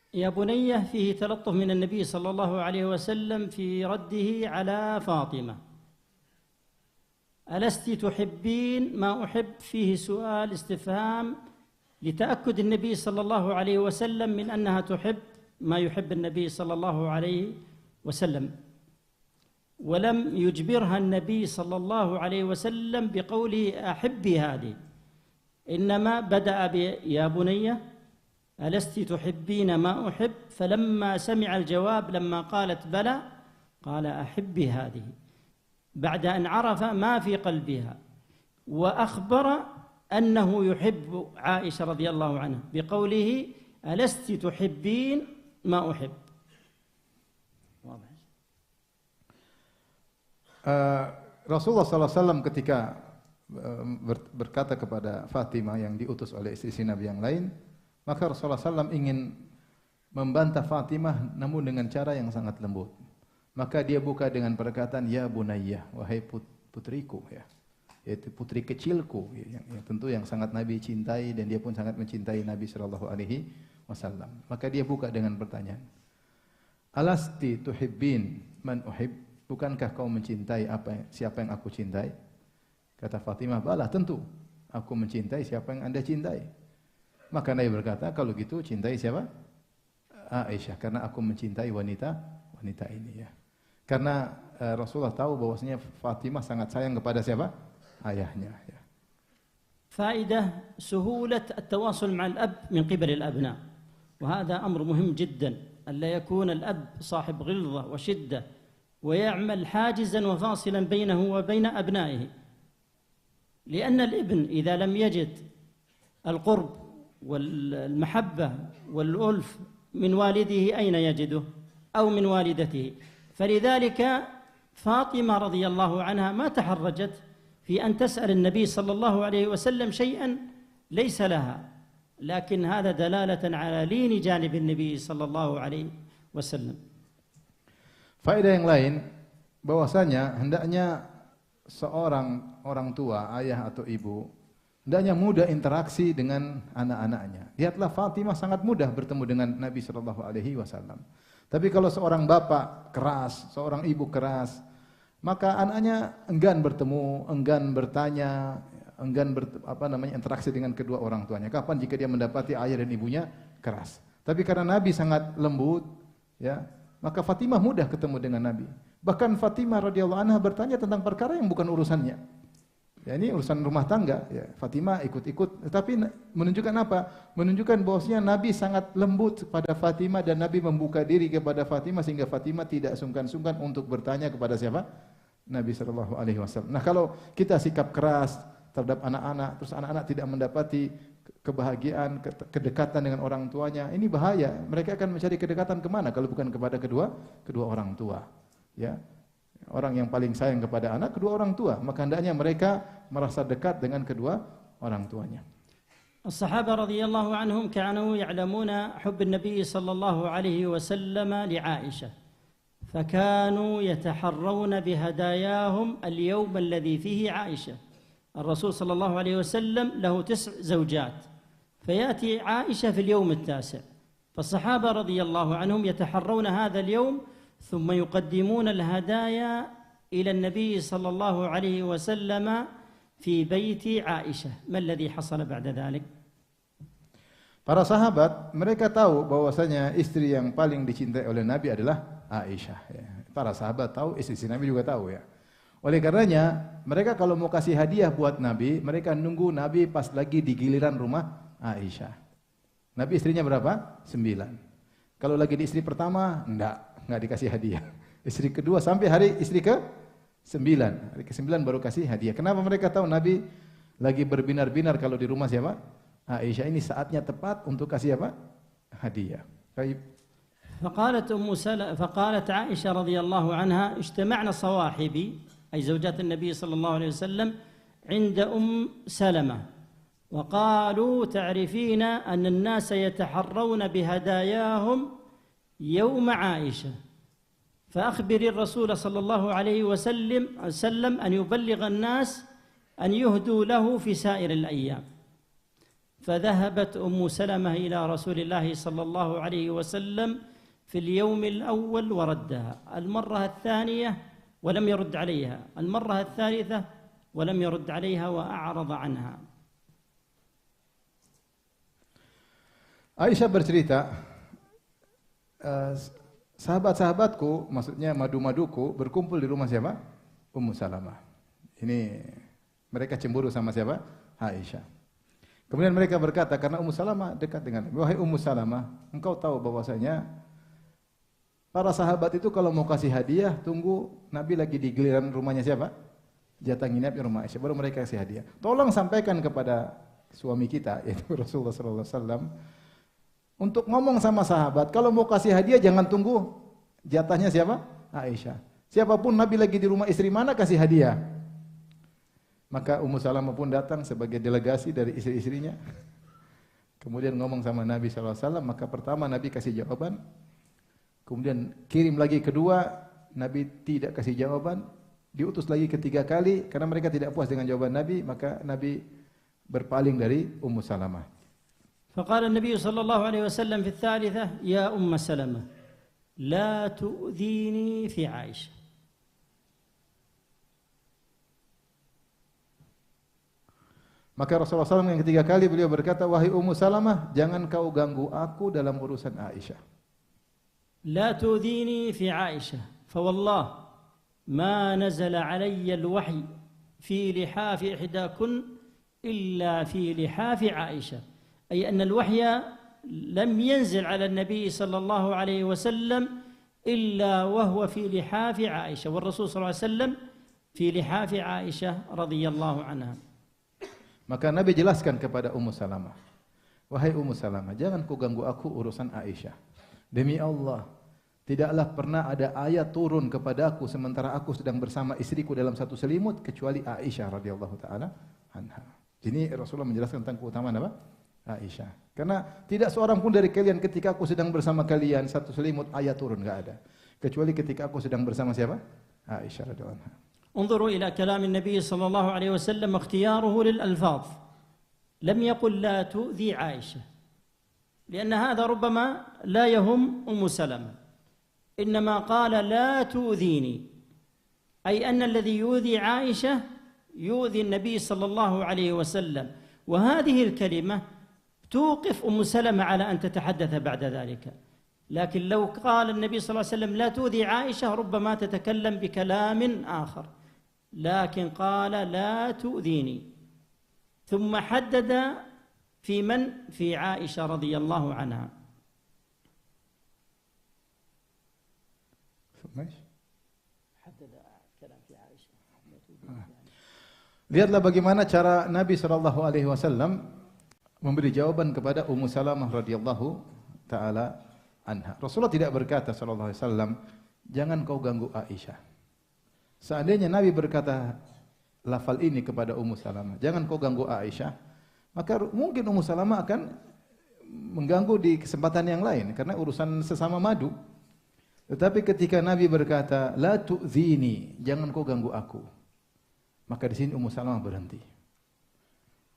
يا بني فيه تلطف من النبي صلى الله عليه وسلم في رده على فاطمة ألست تحبين ما أحب فيه سؤال استفهام لتأكد النبي صلى الله عليه وسلم من أنها تحب ما يحب النبي صلى الله عليه وسلم ولم يجبرها النبي صلى الله عليه وسلم بقوله أحبي هذه إنما بدأ يا بني ألست تحبين ما أحب فلما سمع الجواب لما قالت بلى قال أحبي هذه بعد أن عرف ما في قلبها وأخبر أنه يحب عائشة رضي الله عنها بقوله ألست تحبين ما أحب. Rasulullah SAW ketika berkata kepada Fatimah yang diutus oleh istri Nabi yang lain, maka Rasulullah SAW ingin membantah Fatimah namun dengan cara yang sangat lembut. Maka dia buka dengan perkataan ya bunayya, wahai putriku ya. Yaitu putri kecilku yang tentu yang sangat Nabi cintai dan dia pun sangat mencintai Nabi sallallahu alaihi wasallam. Maka dia buka dengan pertanyaan. Alasti tuhibbin man uhib? Bukankah kau mencintai siapa yang aku cintai? Kata Fatimah, "Bala, tentu. Aku mencintai siapa yang Anda cintai." Maka Nabi berkata, kalau gitu cintai siapa? Aisyah, karena aku mencintai wanita ini ya. Karena Rasulullah tahu bahwasanya Fatimah sangat sayang kepada siapa? Ayahnya ya. فائدة سهولة التواصل مع الأب من قبل الأبناء وهذا أمر مهم جدا ألا يكون الأب صاحب غلظة وشدة ويعمل حاجزا وفاصلا بينه وبين أبنائه لأن الابن إذا لم يجد القرب والمحبة والألف من والده أين يجده أو من والدته فلذلك فاطمة رضي الله عنها ما تحرجت في أن تسأل النبي صلى الله عليه وسلم شيئا ليس لها، لكن هذا دلالة على لين جانب النبي صلى الله عليه وسلم. Faedah yang lain bahwasanya hendaknya seorang orang tua, ayah atau ibu, hendaknya mudah interaksi dengan anak-anaknya. Lihatlah Fatimah sangat mudah bertemu dengan Nabi sallallahu alaihi wasallam. Tapi kalau seorang bapak keras, seorang ibu keras, maka anaknya enggan bertemu, enggan bertanya, enggan interaksi dengan kedua orang tuanya. Kapan jika dia mendapati ayah dan ibunya keras? Tapi karena Nabi sangat lembut, ya, maka Fatimah mudah ketemu dengan Nabi. Bahkan Fatimah radhiyallahu anha bertanya tentang perkara yang bukan urusannya. Ya, ini urusan rumah tangga. Ya, Fatimah ikut-ikut. Tapi menunjukkan apa? Menunjukkan bahwasanya Nabi sangat lembut kepada Fatimah dan Nabi membuka diri kepada Fatimah sehingga Fatimah tidak sungkan-sungkan untuk bertanya kepada siapa? Nabi sallallahu alaihi wasallam. Nah, kalau kita sikap keras terhadap anak-anak, terus anak-anak tidak mendapati kebahagiaan, kedekatan dengan orang tuanya, ini bahaya. Mereka akan mencari kedekatan kemana kalau bukan kepada kedua orang tua. Ya. Orang yang paling sayang kepada anak kedua orang tua, maka hendaknya mereka merasa dekat dengan kedua orang tuanya. الصحابة رضي الله عنهم كانوا يعلمون حب النبي صلى الله عليه وسلم لعائشة، فكانوا يتحرون بهداياهم اليوم الذي فيه عائشة. الرسول صلى الله عليه وسلم له 9 زوجات، فيأتي عائشة في اليوم التاسع، فالصحابة رضي الله عنهم يتحرون هذا اليوم ثم يقدمون الهدايا إلى النبي صلى الله عليه وسلم في بيت عائشة. ما الذي حصل بعد ذلك؟ Para sahabat mereka tahu bahwasanya istri yang paling dicintai oleh Nabi adalah Aisyah. Ya. Para sahabat tahu, istri Nabi juga tahu ya. Oleh karenanya mereka kalau mau kasih hadiah buat Nabi, mereka nunggu Nabi pas lagi di giliran rumah Aisyah. Nabi istrinya berapa? 9. Kalau lagi di istri pertama, enggak dikasih hadiah. Istri kedua sampai hari istri ke-9. Hari ke-9 baru kasih hadiah. Kenapa mereka tahu Nabi lagi berbinar-binar kalau di rumah siapa? Aisyah. Ini saatnya tepat untuk kasih apa? Hadiah. Baik. فقالت عائشة رضي الله عنها اجتمعنا صواحبي أي زوجات النبي صلى الله عليه وسلم عند سلمة وقالوا تعرفين أن الناس يتحرون بهداياهم يوم عائشة، فأخبري الرسول صلى الله عليه وسلم أن يبلغ الناس أن يهدوا له في سائر الأيام. فذهبت سلمة إلى رسول الله صلى الله عليه وسلم في اليوم الأول وردها، المرة الثانية ولم يرد عليها، المرة الثالثة ولم يرد عليها وأعرض عنها. Aisyah bercerita, sahabat-sahabatku, maksudnya madu-maduku berkumpul di rumah siapa? Ummu Salamah. Ini mereka cemburu sama siapa? Aisyah. Kemudian mereka berkata, karena Ummu Salamah dekat dengan Nabi, wahai Ummu Salamah, engkau tahu bahwasanya para sahabat itu kalau mau kasih hadiah, tunggu Nabi lagi di giliran rumahnya siapa? Jatah nginep di rumah Aisyah, baru mereka kasih hadiah. Tolong sampaikan kepada suami kita, yaitu Rasulullah sallallahu alaihi wasallam, untuk ngomong sama sahabat, kalau mau kasih hadiah jangan tunggu jatahnya siapa? Aisyah. Siapapun Nabi lagi di rumah istri mana kasih hadiah. Maka Ummu Salamah pun datang sebagai delegasi dari istri-istrinya. Kemudian ngomong sama Nabi SAW, maka pertama Nabi kasih jawaban. Kemudian kirim lagi kedua, Nabi tidak kasih jawaban. Diutus lagi ketiga kali, karena mereka tidak puas dengan jawaban Nabi, maka Nabi berpaling dari Ummu Salamah. فقال النبي صلى الله عليه وسلم في الثالثة يا أم سلمة لا تؤذيني في عائشة. Maka Rasulullah SAW yang ketiga kali beliau berkata, wahai Ummu Salamah, jangan kau ganggu aku dalam urusan Aisyah. لا تؤذيني في عائشة فوالله ما نزل علي الوحي في لحاف إحداكن إلا في لحاف عائشة، أي أن الوحي لم ينزل على النبي صلى الله عليه وسلم إلا وهو في لحاف عائشة، والرسول صلى الله عليه وسلم في لحاف عائشة رضي الله عنها. Maka Nabi jelaskan kepada Ummu Salamah, wahai Ummu Salamah, jangan kau ganggu aku urusan Aisyah. Demi Allah, tidaklah pernah ada ayat turun kepadaku sementara aku sedang bersama istriku dalam satu selimut kecuali Aisyah radhiyallahu taala anha. Ini Rasulullah menjelaskan tentang keutamaan apa? Aisyah. Karena tidak seorang pun dari kalian ketika aku sedang bersama kalian satu selimut ayat turun, enggak ada. Kecuali ketika aku sedang bersama siapa? Aisyah radhiyallahu anha. انظروا إلى كلام النبي صلى الله عليه وسلم اختياره للألفاظ لم يقل لا تؤذي عائشة لأن هذا ربما لا يهم أم سلمة إنما قال لا تؤذيني أي أن الذي يؤذي عائشة يؤذي النبي صلى الله عليه وسلم وهذه الكلمة توقف أم سلمة على أن تتحدث بعد ذلك لكن لو قال النبي صلى الله عليه وسلم لا تؤذي عائشة ربما تتكلم بكلام آخر لكن قال لا تؤذيني ثم حدد في من؟ في عائشة رضي الله عنها. حدد كلام في عائشة. Lihatlah bagaimana cara Nabi sallallahu alaihi wasallam memberi jawaban kepada Ummu Salamah radhiyallahu taala anha. Rasulullah tidak berkata sallallahu alaihi wasallam, "Jangan kau ganggu Aisyah." Seandainya Nabi berkata lafal ini kepada Ummu Salamah, "Jangan kau ganggu Aisyah," maka mungkin Ummu Salamah akan mengganggu di kesempatan yang lain karena urusan sesama madu. Tetapi ketika Nabi berkata, "La tu'zini," jangan kau ganggu aku. Maka di sini Ummu Salamah berhenti.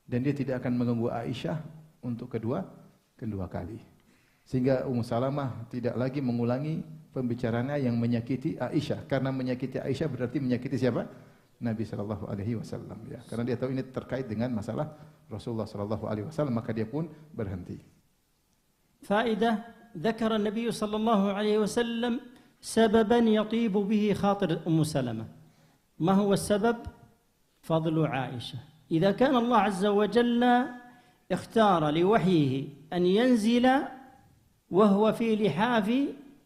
Dan dia tidak akan mengganggu Aisyah untuk kedua kali. Sehingga Ummu Salamah tidak lagi mengulangi pembicaraannya yang menyakiti Aisyah. Karena menyakiti Aisyah berarti menyakiti siapa? Nabi sallallahu alaihi wasallam ya. Karena dia tahu ini terkait dengan masalah Rasulullah sallallahu alaihi wasallam, maka dia pun berhenti. Faedah, dzakara Nabi sallallahu alaihi wasallam sababan yatibu bihi khatir Ummu Salamah. Ma huwa as-sabab? Fadlu Aisyah. Idza kana Allah azza wa jalla ikhtara liwahyihi an yanzila وهو في لحاف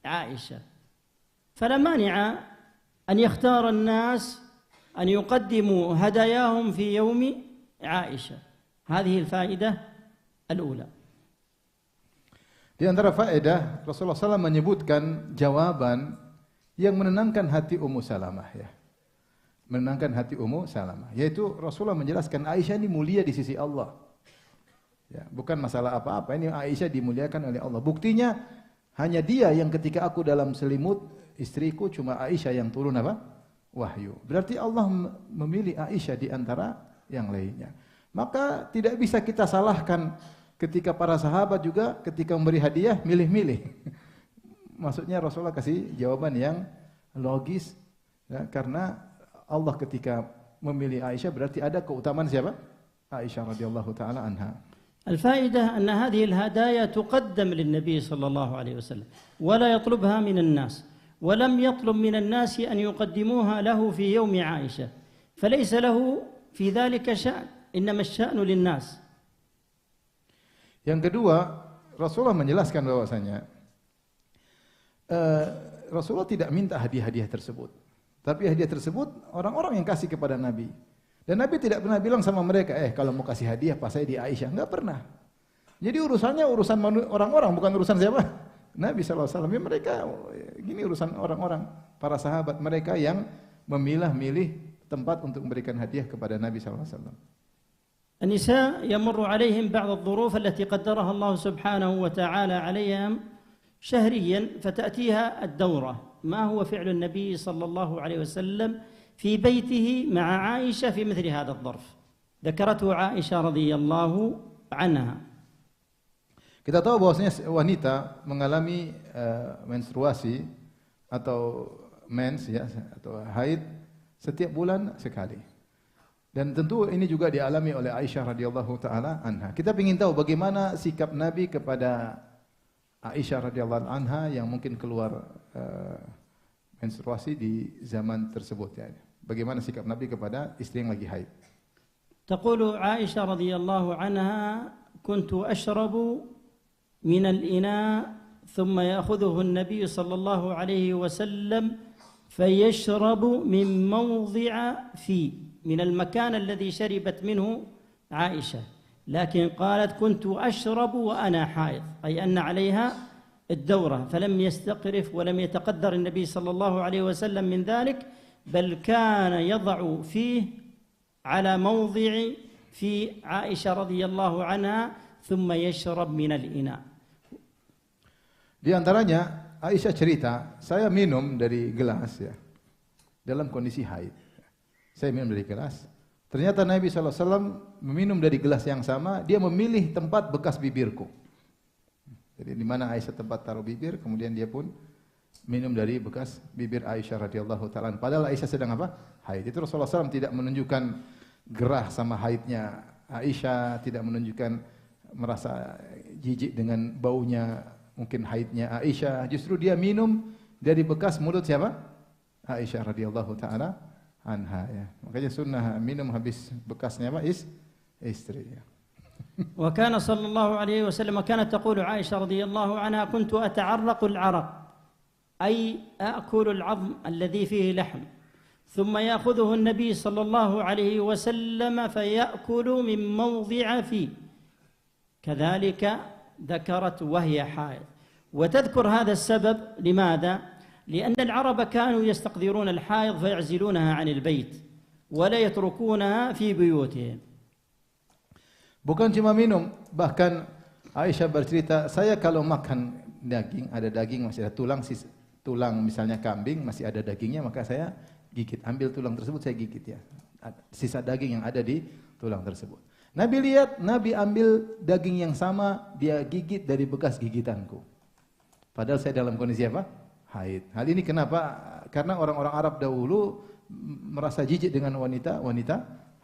عائشة فلا مانع أن يختار الناس أن يقدموا هداياهم في يوم عائشة. هذه الفائدة الأولى. Di antara faedah Rasulullah SAW menyebutkan jawaban yang menenangkan hati Ummu Salamah ya. Menenangkan hati Ummu Salamah, yaitu Rasulullah menjelaskan Aisyah ini mulia di sisi Allah. Ya, bukan masalah apa-apa, ini Aisyah dimuliakan oleh Allah. Buktinya hanya dia yang ketika aku dalam selimut istriku cuma Aisyah yang turun apa? Wahyu. Berarti Allah memilih Aisyah di antara yang lainnya. Maka tidak bisa kita salahkan ketika para sahabat juga ketika memberi hadiah milih-milih. Maksudnya Rasulullah kasih jawaban yang logis ya, karena Allah ketika memilih Aisyah berarti ada keutamaan siapa? Aisyah radhiyallahu taala anha. الفائدة أن هذه الهدايا تقدم للنبي صلى الله عليه وسلم ولا يطلبها من الناس ولم يطلب من الناس أن يقدموها له في يوم عائشة فليس له في ذلك شأن إنما الشأن للناس. Yang kedua, Rasulullah menjelaskan bahwasanya Rasulullah tidak minta hadiah-hadiah tersebut, tapi hadiah tersebut orang-orang yang kasih kepada Nabi. Dan Nabi tidak pernah bilang sama mereka, kalau mau kasih hadiah pas saya di Aisyah. Enggak pernah. Jadi urusannya urusan orang-orang, bukan urusan siapa? Nabi SAW. Ya, mereka, gini urusan orang-orang, para sahabat mereka yang memilah-milih tempat untuk memberikan hadiah kepada Nabi SAW. النساء يمر عليهم بعض الظروف التي قدرها الله سبحانه وتعالى عليهم شهريا فتأتيها الدورة. ما هو فعل النبي صلى الله عليه وسلم في بيته مع عائشة في مثل هذا الظرف؟ ذكرته عائشة رضي الله عنها. Kita tahu bahwasanya wanita mengalami menstruasi atau mens ya atau haid setiap bulan sekali. Dan tentu ini juga dialami oleh Aisyah radhiyallahu taala anha. Kita ingin tahu bagaimana sikap Nabi kepada Aisyah radhiyallahu anha yang mungkin keluar menstruasi di zaman tersebut ya. Bagaimana sikap Nabi kepada istri yang lagi haid? تقول عائشة رضي الله عنها كنت أشرب من الإناء ثم يأخذه النبي صلى الله عليه وسلم فيشرب من موضع من المكان الذي شربت منه عائشة لكن قالت كنت أشرب وأنا حائض أي أن عليها الدورة فلم يستقرف ولم يتقدر النبي صلى الله عليه وسلم من ذلك، بل كان يضع فيه على موضع في عائشة رضي الله عنها ثم يشرب من الإناء. Di antaranya Aisyah cerita, saya minum dari gelas ya, dalam kondisi haid. Saya minum dari gelas. Ternyata Nabi SAW meminum dari gelas yang sama, dia memilih tempat bekas bibirku. Jadi di mana Aisyah tempat taruh bibir, kemudian dia pun minum dari bekas bibir Aisyah radhiyallahu taala. Padahal Aisyah sedang apa? Haid. Itu Rasulullah SAW tidak menunjukkan gerah sama haidnya Aisyah, tidak menunjukkan merasa jijik dengan baunya mungkin haidnya Aisyah. Justru dia minum dari bekas mulut siapa? Aisyah radhiyallahu taala anha ya. Makanya sunnah minum habis bekasnya apa? Istri ya. وكان صلى الله عليه وسلم كانت تقول عائشة رضي الله عنها: كنت أتعرق العرق، أي أأكل العظم الذي فيه لحم، ثم يأخذه النبي صلى الله عليه وسلم فيأكل من موضع فيه. كذلك ذكرت وهي حائض، وتذكر هذا السبب لماذا؟ لأن العرب كانوا يستقذرون الحائض فيعزلونها عن البيت ولا يتركونها في بيوتهم. Bukan cuma minum, bahkan Aisyah bercerita, saya kalau makan daging, ada daging masih ada tulang, tulang misalnya kambing masih ada dagingnya, maka saya gigit, ambil tulang tersebut saya gigit ya. Sisa daging yang ada di tulang tersebut. Nabi lihat, Nabi ambil daging yang sama, dia gigit dari bekas gigitanku. Padahal saya dalam kondisi apa? Haid. Hal ini kenapa? Karena orang-orang Arab dahulu merasa jijik dengan wanita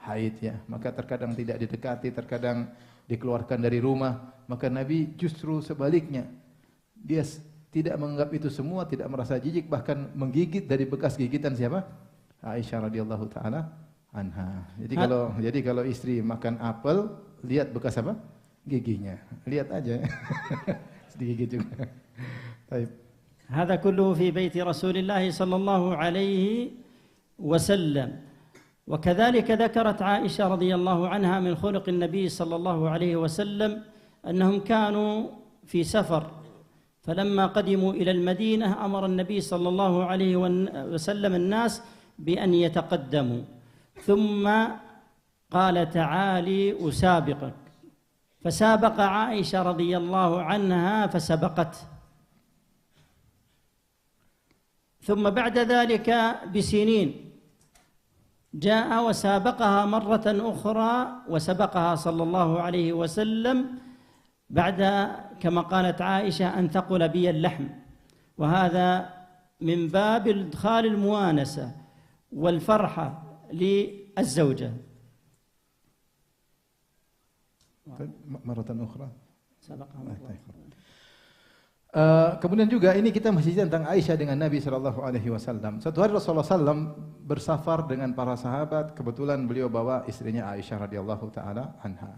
haid ya. Maka terkadang tidak didekati, terkadang dikeluarkan dari rumah. Maka Nabi justru sebaliknya. Dia tidak menganggap itu semua, tidak merasa jijik, bahkan menggigit dari bekas gigitan siapa? Aisyah radhiyallahu taala anha. Jadi kalau istri makan apel, lihat bekas apa? Giginya. Lihat aja. Digigit juga. Baik. هذا كله في بيت رسول الله صلى الله عليه وسلم. وكذلك ذكرت عائشة رضي الله عنها من خلق النبي صلى الله عليه وسلم أنهم كانوا في سفر، فلما قدموا إلى المدينة أمر النبي صلى الله عليه وسلم الناس بأن يتقدموا، ثم قال: تعالي أسابقك، فسابق عائشة رضي الله عنها فسبقته، ثم بعد ذلك بسنين جاء وسابقها مرة أخرى، وسبقها صلى الله عليه وسلم بعد كما قالت عائشة أن ثقل بي اللحم، وهذا من باب إدخال الموانسة والفرحة للزوجة. مرة أخرى سبقها مرة أخرى. Kemudian juga ini kita masih tentang Aisyah dengan Nabi SAW. Suatu hari Rasulullah SAW bersafar dengan para sahabat. Kebetulan beliau bawa istrinya Aisyah radhiyallahu taala anha.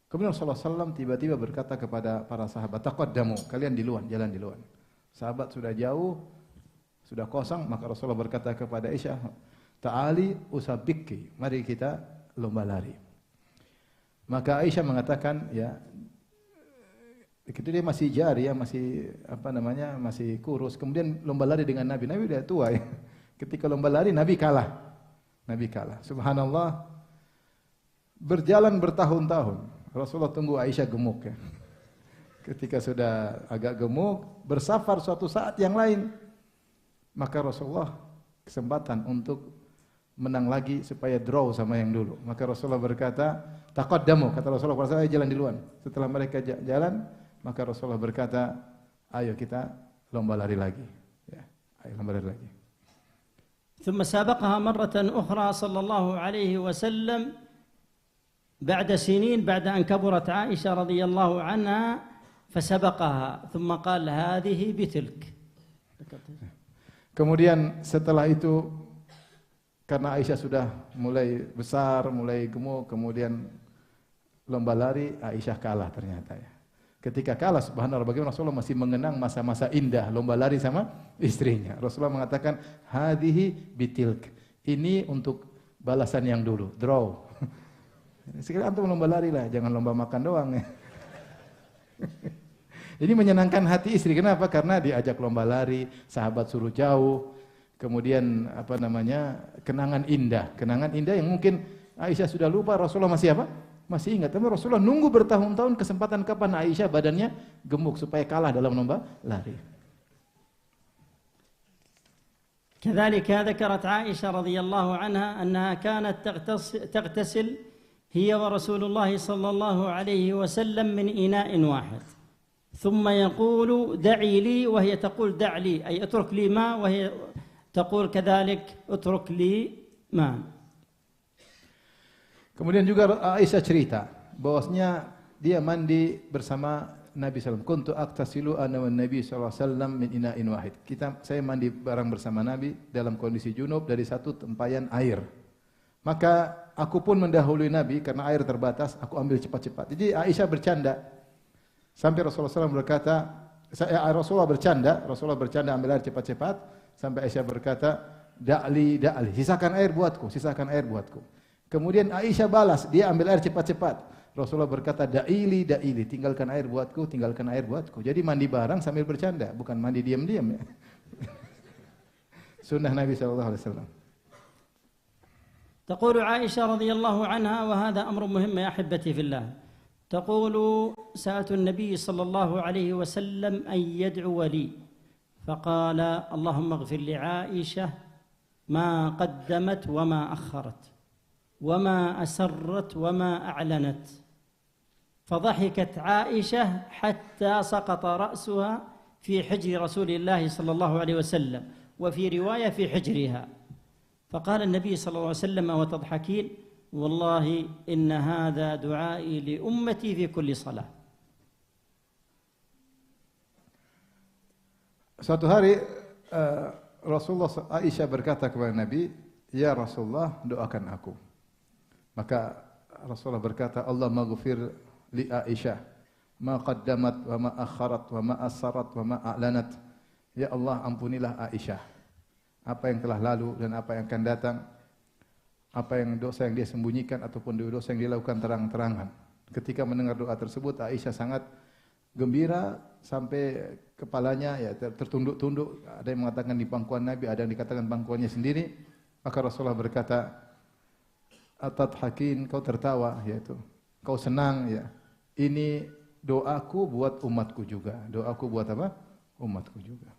Kemudian Rasulullah SAW tiba-tiba berkata kepada para sahabat, "Taqaddamu, kalian duluan, jalan duluan." Sahabat sudah jauh, sudah kosong, maka Rasulullah berkata kepada Aisyah, "Ta'ali usabikki, mari kita lomba lari." Maka Aisyah mengatakan, ya, itu dia masih jari ya, masih kurus. Kemudian lomba lari dengan Nabi. Nabi udah tua ya. Ketika lomba lari Nabi kalah. Subhanallah. Berjalan bertahun-tahun. Rasulullah tunggu Aisyah gemuk ya. Ketika sudah agak gemuk, bersafar suatu saat yang lain. Maka Rasulullah kesempatan untuk menang lagi supaya draw sama yang dulu. Maka Rasulullah berkata, "Taqaddamu," kata Rasulullah, "Saya jalan duluan." Setelah mereka jalan, maka Rasulullah berkata, "Ayo kita lomba lari lagi." Ya, ayo lomba lari lagi. ثم سابقها مرة أخرى صلى الله عليه وسلم بعد سنين، بعد أن كبرت عائشة رضي الله عنها فسبقها ثم قال: هذه بتلك. Kemudian setelah itu, karena Aisyah sudah mulai besar, mulai gemuk, kemudian lomba lari Aisyah kalah ternyata ya. Ketika kalah, subhanallah, bagaimana Rasulullah masih mengenang masa-masa indah lomba lari sama istrinya. Rasulullah mengatakan, "Hadhihi bitilk." Ini untuk balasan yang dulu, draw. Sekali antum lomba lari lah, jangan lomba makan doang ya. Ini menyenangkan hati istri. Kenapa? Karena diajak lomba lari, sahabat suruh jauh. Kemudian apa namanya? Kenangan indah. Kenangan indah yang mungkin Aisyah sudah lupa, Rasulullah masih apa? Masih ingat. Tapi Rasulullah nunggu bertahun-tahun kesempatan kapan Aisyah badannya gemuk supaya kalah dalam lomba lari. كذلك ذكرت عائشة رضي الله عنها أنها كانت تغتسل هي ورسول الله صلى الله عليه وسلم من إناء واحد ثم يقول دعي لي وهي تقول دع لي أي اترك لي ماء وهي تقول كذلك اترك لي ماء. Kemudian juga Aisyah cerita bahwasanya dia mandi bersama Nabi SAW. Kuntu aktasilu ana wan Nabi SAW min ina'in wahid. Saya mandi bareng bersama Nabi dalam kondisi junub dari satu tempayan air. Maka aku pun mendahului Nabi karena air terbatas, aku ambil cepat-cepat. Jadi Aisyah bercanda. Sampai Rasulullah SAW berkata, Rasulullah bercanda ambil air cepat-cepat. Sampai Aisyah berkata, da'li, sisakan air buatku. Kemudian Aisyah balas, dia ambil air cepat-cepat. Rasulullah berkata, da'ili, tinggalkan air buatku. Jadi mandi bareng sambil bercanda, bukan mandi diam-diam ya. Sunnah Nabi SAW. تقول عائشة رضي الله عنها وهذا أمر مهم يا أحبتي في الله تقول سألت النبي صلى الله عليه وسلم أن يدعو لي فقال اللهم اغفر لعائشة ما قدمت وما أخرت وما أسرت وما أعلنت فضحكت عائشة حتى سقط رأسها في حجر رسول الله صلى الله عليه وسلم وفي رواية في حجرها فقال النبي صلى الله عليه وسلم وتضحكين والله إن هذا دعائي لأمتي في كل صلاة. Suatu hari Rasulullah Aisyah berkata kepada Nabi, "Ya Rasulullah, doakan aku." Maka Rasulullah berkata, "Allah maghfir li Aisyah ma qaddamat wa ma akharat wa ma assarat wa ma a'lanat." Ya Allah, ampunilah Aisyah apa yang telah lalu dan apa yang akan datang, apa yang dosa yang dia sembunyikan ataupun dosa yang dia lakukan terang-terangan. Ketika mendengar doa tersebut, Aisyah sangat gembira sampai kepalanya ya tertunduk-tunduk. Ada yang mengatakan di pangkuan Nabi, ada yang dikatakan pangkuannya sendiri. Maka Rasulullah berkata, "Atadhakin, kau tertawa, yaitu kau senang ya. Ini doaku buat umatku juga." Doaku buat apa? Umatku juga.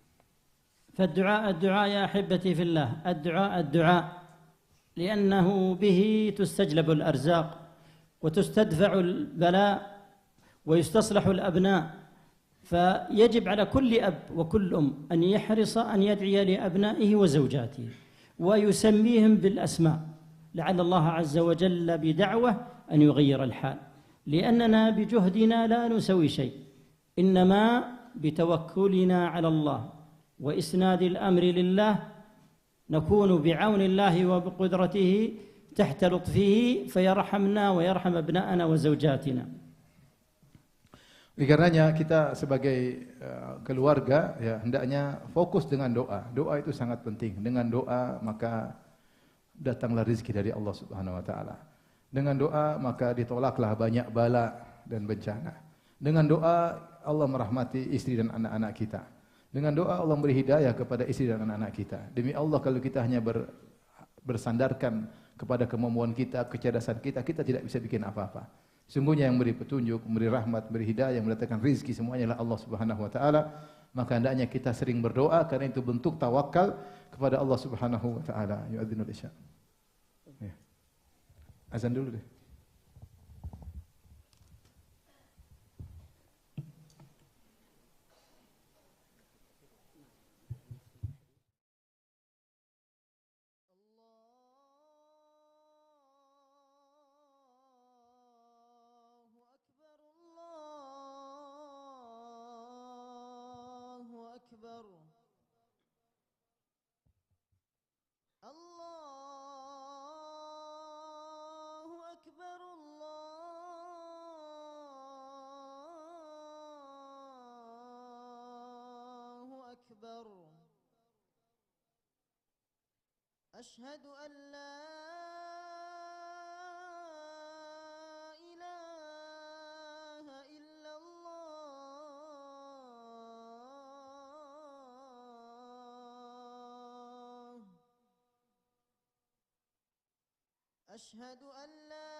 فالدعاء يا أحبتي في الله الدعاء لأنه به تستجلب الأرزاق وتستدفع البلاء ويستصلح الأبناء فيجب على كل أب وكل أم أن يحرص أن يدعي لأبنائه وزوجاته ويسميهم بالأسماء لعل الله عز وجل بدعوة أن يغير الحال لأننا بجهدنا لا نسوي شيء إنما بتوكلنا على الله وإسناد الأمر لله نكون بعون الله وبقدرته تحت لطفه فيرحمنا ويرحم أبناءنا وزوجاتنا. Oleh karenanya kita sebagai keluarga ya hendaknya fokus dengan doa. Doa itu sangat penting. Dengan doa maka datanglah rezeki dari Allah Subhanahu wa taala. Dengan doa maka ditolaklah banyak bala dan bencana. Dengan doa Allah merahmati istri dan anak-anak kita. Dengan doa Allah beri hidayah kepada istri dan anak-anak kita. Demi Allah kalau kita hanya bersandarkan kepada kemampuan kita, kecerdasan kita, kita tidak bisa bikin apa-apa. Sungguhnya yang beri petunjuk, memberi rahmat, memberi hidayah, yang mendatangkan rizki semuanya adalah Allah Subhanahu wa taala. Maka hendaknya kita sering berdoa karena itu bentuk tawakal kepada Allah Subhanahu wa taala. Yu'adzinul isya. Ya. Azan dulu deh. أشهد أن لا إله إلا الله أشهد أن لا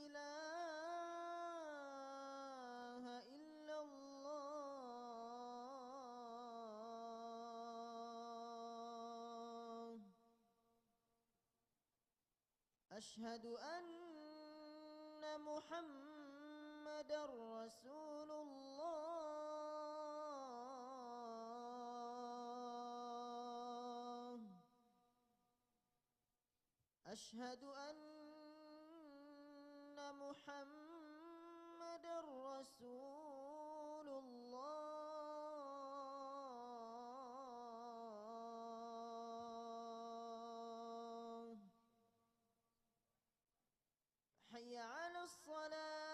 إله إلا الله. أشهد أن محمدًا رسول الله. أشهد أن محمدًا رسول الله. حي على الصلاة.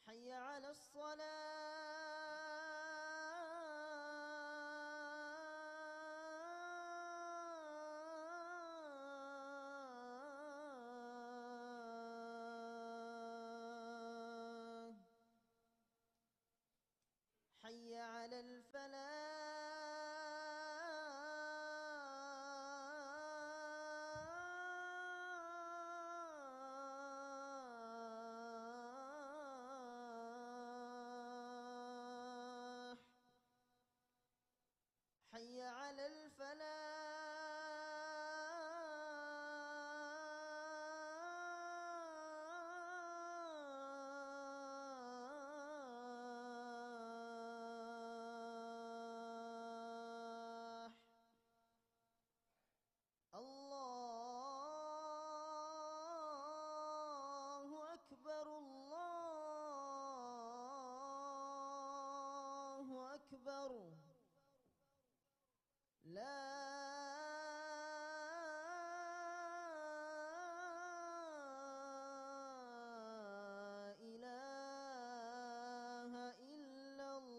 حي على الصلاة. حي على الفلاح. حي على الفلاح. الله أكبر الله أكبر. لا إله إلا الله.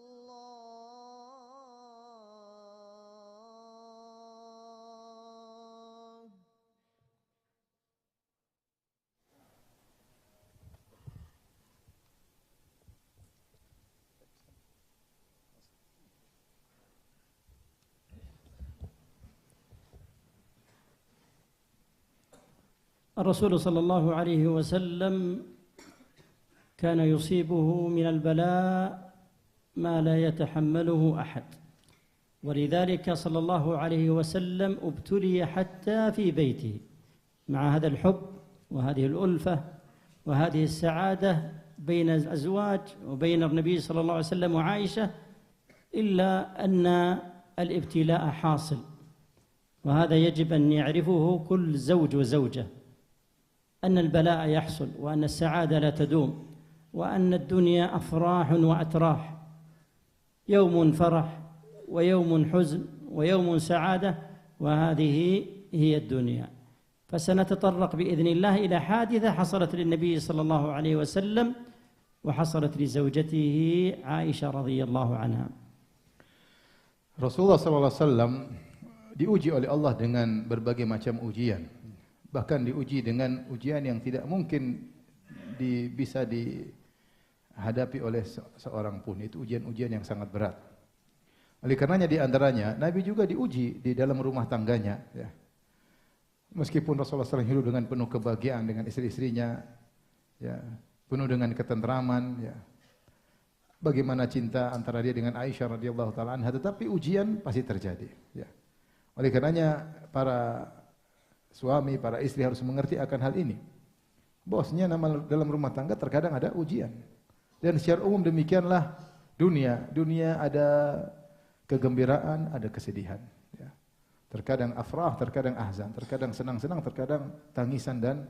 الرسول صلى الله عليه وسلم كان يصيبه من البلاء ما لا يتحمله أحد، ولذلك صلى الله عليه وسلم ابتلي حتى في بيته مع هذا الحب وهذه الألفة وهذه السعادة بين الأزواج وبين النبي صلى الله عليه وسلم وعائشة، إلا أن الابتلاء حاصل، وهذا يجب أن يعرفه كل زوج وزوجة، أن البلاء يحصل وأن السعادة لا تدوم وأن الدنيا أفراح وأتراح، يوم فرح ويوم حزن ويوم سعادة، وهذه هي الدنيا. فسنتطرق بإذن الله إلى حادثة حصلت للنبي صلى الله عليه وسلم وحصلت لزوجته عائشة رضي الله عنها. Rasulullah SAW diuji oleh Allah dengan berbagai macam ujian. Bahkan diuji dengan ujian yang tidak mungkin bisa dihadapi oleh seorang pun. Itu ujian-ujian yang sangat berat. Oleh karenanya di antaranya Nabi juga diuji di dalam rumah tangganya. Ya. Meskipun Rasulullah SAW hidup dengan penuh kebahagiaan dengan istri-istrinya, ya, penuh dengan ketentraman, ya. Bagaimana cinta antara dia dengan Aisyah radhiyallahu taala anha, tetapi ujian pasti terjadi. Ya. Oleh karenanya para suami, para istri harus mengerti akan hal ini. Bahwasanya dalam rumah tangga terkadang ada ujian. Dan secara umum demikianlah dunia. Dunia ada kegembiraan, ada kesedihan. Ya. Terkadang afrah, terkadang ahzan, terkadang senang-senang, terkadang tangisan dan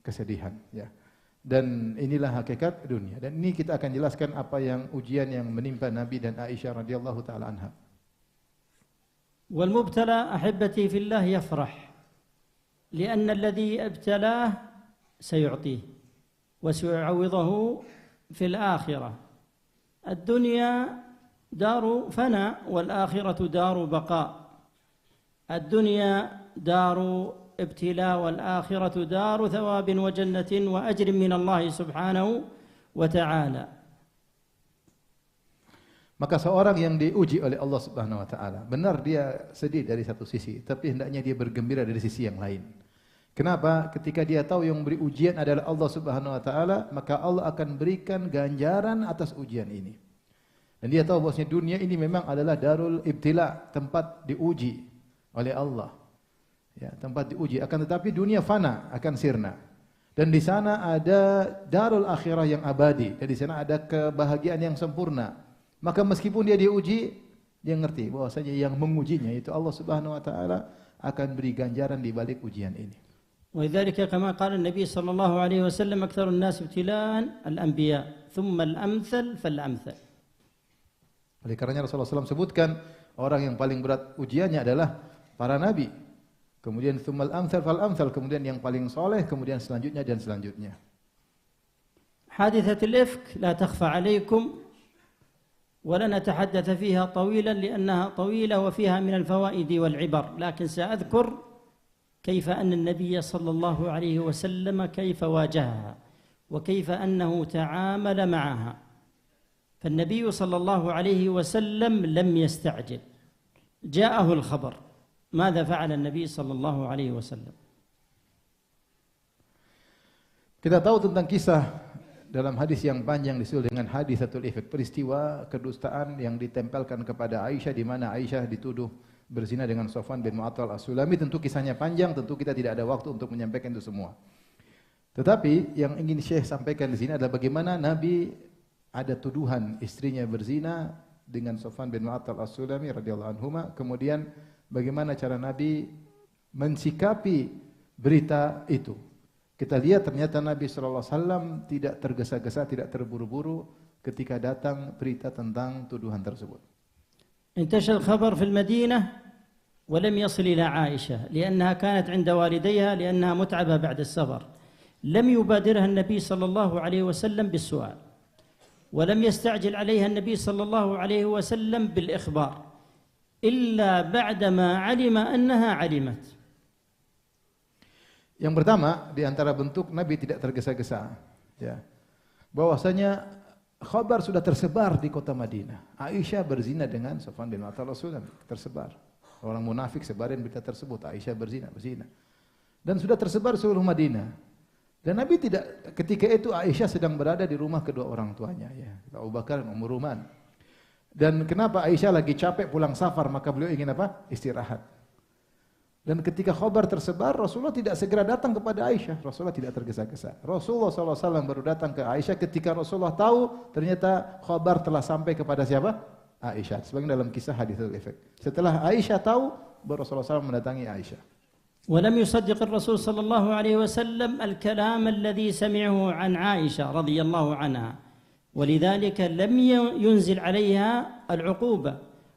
kesedihan. Ya. Dan inilah hakikat dunia. Dan ini kita akan jelaskan apa yang ujian yang menimpa Nabi dan Aisyah radhiyallahu taala anha. Wal mubtala ahibbati fillah yafrah li'anna alladhi ibtalah sayu'tih wa sayu'awwidhuhu fil akhirah. Ad-dunya daru fana wal akhiratu daru baqa. الدنيا دار ابتلاء والآخرة دار ثواب وجنة وأجر من الله سبحانه وتعالى. Maka seorang yang diuji oleh Allah Subhanahu wa taala, benar dia sedih dari satu sisi, tapi hendaknya dia bergembira dari sisi yang lain. Kenapa? Ketika dia tahu yang beri ujian adalah Allah Subhanahu wa taala, maka Allah akan berikan ganjaran atas ujian ini. Dan dia tahu bahwasanya dunia ini memang adalah darul ibtila, tempat diuji oleh Allah. Ya, tempat diuji. Akan tetapi dunia fana, akan sirna. Dan di sana ada darul akhirah yang abadi, dan di sana ada kebahagiaan yang sempurna. Maka meskipun dia diuji, dia ngerti bahwasanya yang mengujinya itu Allah Subhanahu wa taala akan beri ganjaran di balik ujian ini. ولذلك كما قال النبي صلى الله عليه وسلم أكثر الناس ابتلاء الأنبياء ثم الأمثل فالأمثل. Oleh karenanya Rasulullah SAW sebutkan orang yang paling berat ujiannya adalah para nabi. Kemudian thummal amthal fal amthal, kemudian yang paling soleh, kemudian selanjutnya dan selanjutnya. حادثة الإفك لا تخفى عليكم ولن أتحدث فيها طويلا لأنها طويلة وفيها من الفوائد والعبر، لكن سأذكر كيف أن النبي صلى الله عليه وسلم كيف واجهها وكيف أنه تعامل معها. فالنبي صلى الله عليه وسلم لم يستعجل، جاءه الخبر، ماذا فعل النبي صلى الله عليه وسلم؟ Kita tahu tentang kisah dalam hadis yang panjang disebut dengan hadisatul ifk, peristiwa kedustaan yang ditempelkan kepada Aisyah, di mana Aisyah dituduh berzina dengan Safwan bin Mu'attal As-Sulami. Tentu kisahnya panjang, tentu kita tidak ada waktu untuk menyampaikan itu semua. Tetapi yang ingin Syekh sampaikan di sini adalah bagaimana Nabi ada tuduhan istrinya berzina dengan Safwan bin Mu'attal As-Sulami radhiyallahu anhuma, kemudian bagaimana cara Nabi mensikapi berita itu. Kita lihat ternyata Nabi SAW tidak tergesa-gesa, tidak terburu-buru ketika datang berita tentang tuduhan tersebut. انتشر الخبر في المدينة ولم يصل إلى عائشة لأنها كانت عند والديها لأنها متعبة بعد السفر. لم يبادرها النبي صلى الله عليه وسلم بالسؤال، ولم يستعجل عليها النبي صلى الله عليه وسلم بالإخبار إلا بعدما علم أنها علمت. Yang pertama di antara bentuk Nabi tidak tergesa-gesa, ya, bahwasanya khabar sudah tersebar di kota Madinah. Aisyah berzina dengan Safwan bin Mu'attal As-Sulami, tersebar. Orang munafik sebarin berita tersebut, Aisyah berzina. Dan sudah tersebar seluruh Madinah. Dan Nabi tidak, ketika itu Aisyah sedang berada di rumah kedua orang tuanya, ya, Abu Bakar dan Ummu Ruman. Dan kenapa Aisyah lagi capek pulang safar, maka beliau ingin apa? Istirahat. Dan ketika khabar tersebar, Rasulullah tidak segera datang kepada Aisyah. Rasulullah tidak tergesa-gesa. Rasulullah SAW baru datang ke Aisyah ketika Rasulullah tahu ternyata khabar telah sampai kepada siapa? Aisyah. Sebagaimana dalam kisah haditsul ifk. Setelah Aisyah tahu, baru Rasulullah SAW mendatangi Aisyah. ولم يصدق الرسول صلى الله عليه وسلم الكلام الذي سمعه عن عائشة رضي الله عنها، ولذلك لم ينزل عليها العقوبة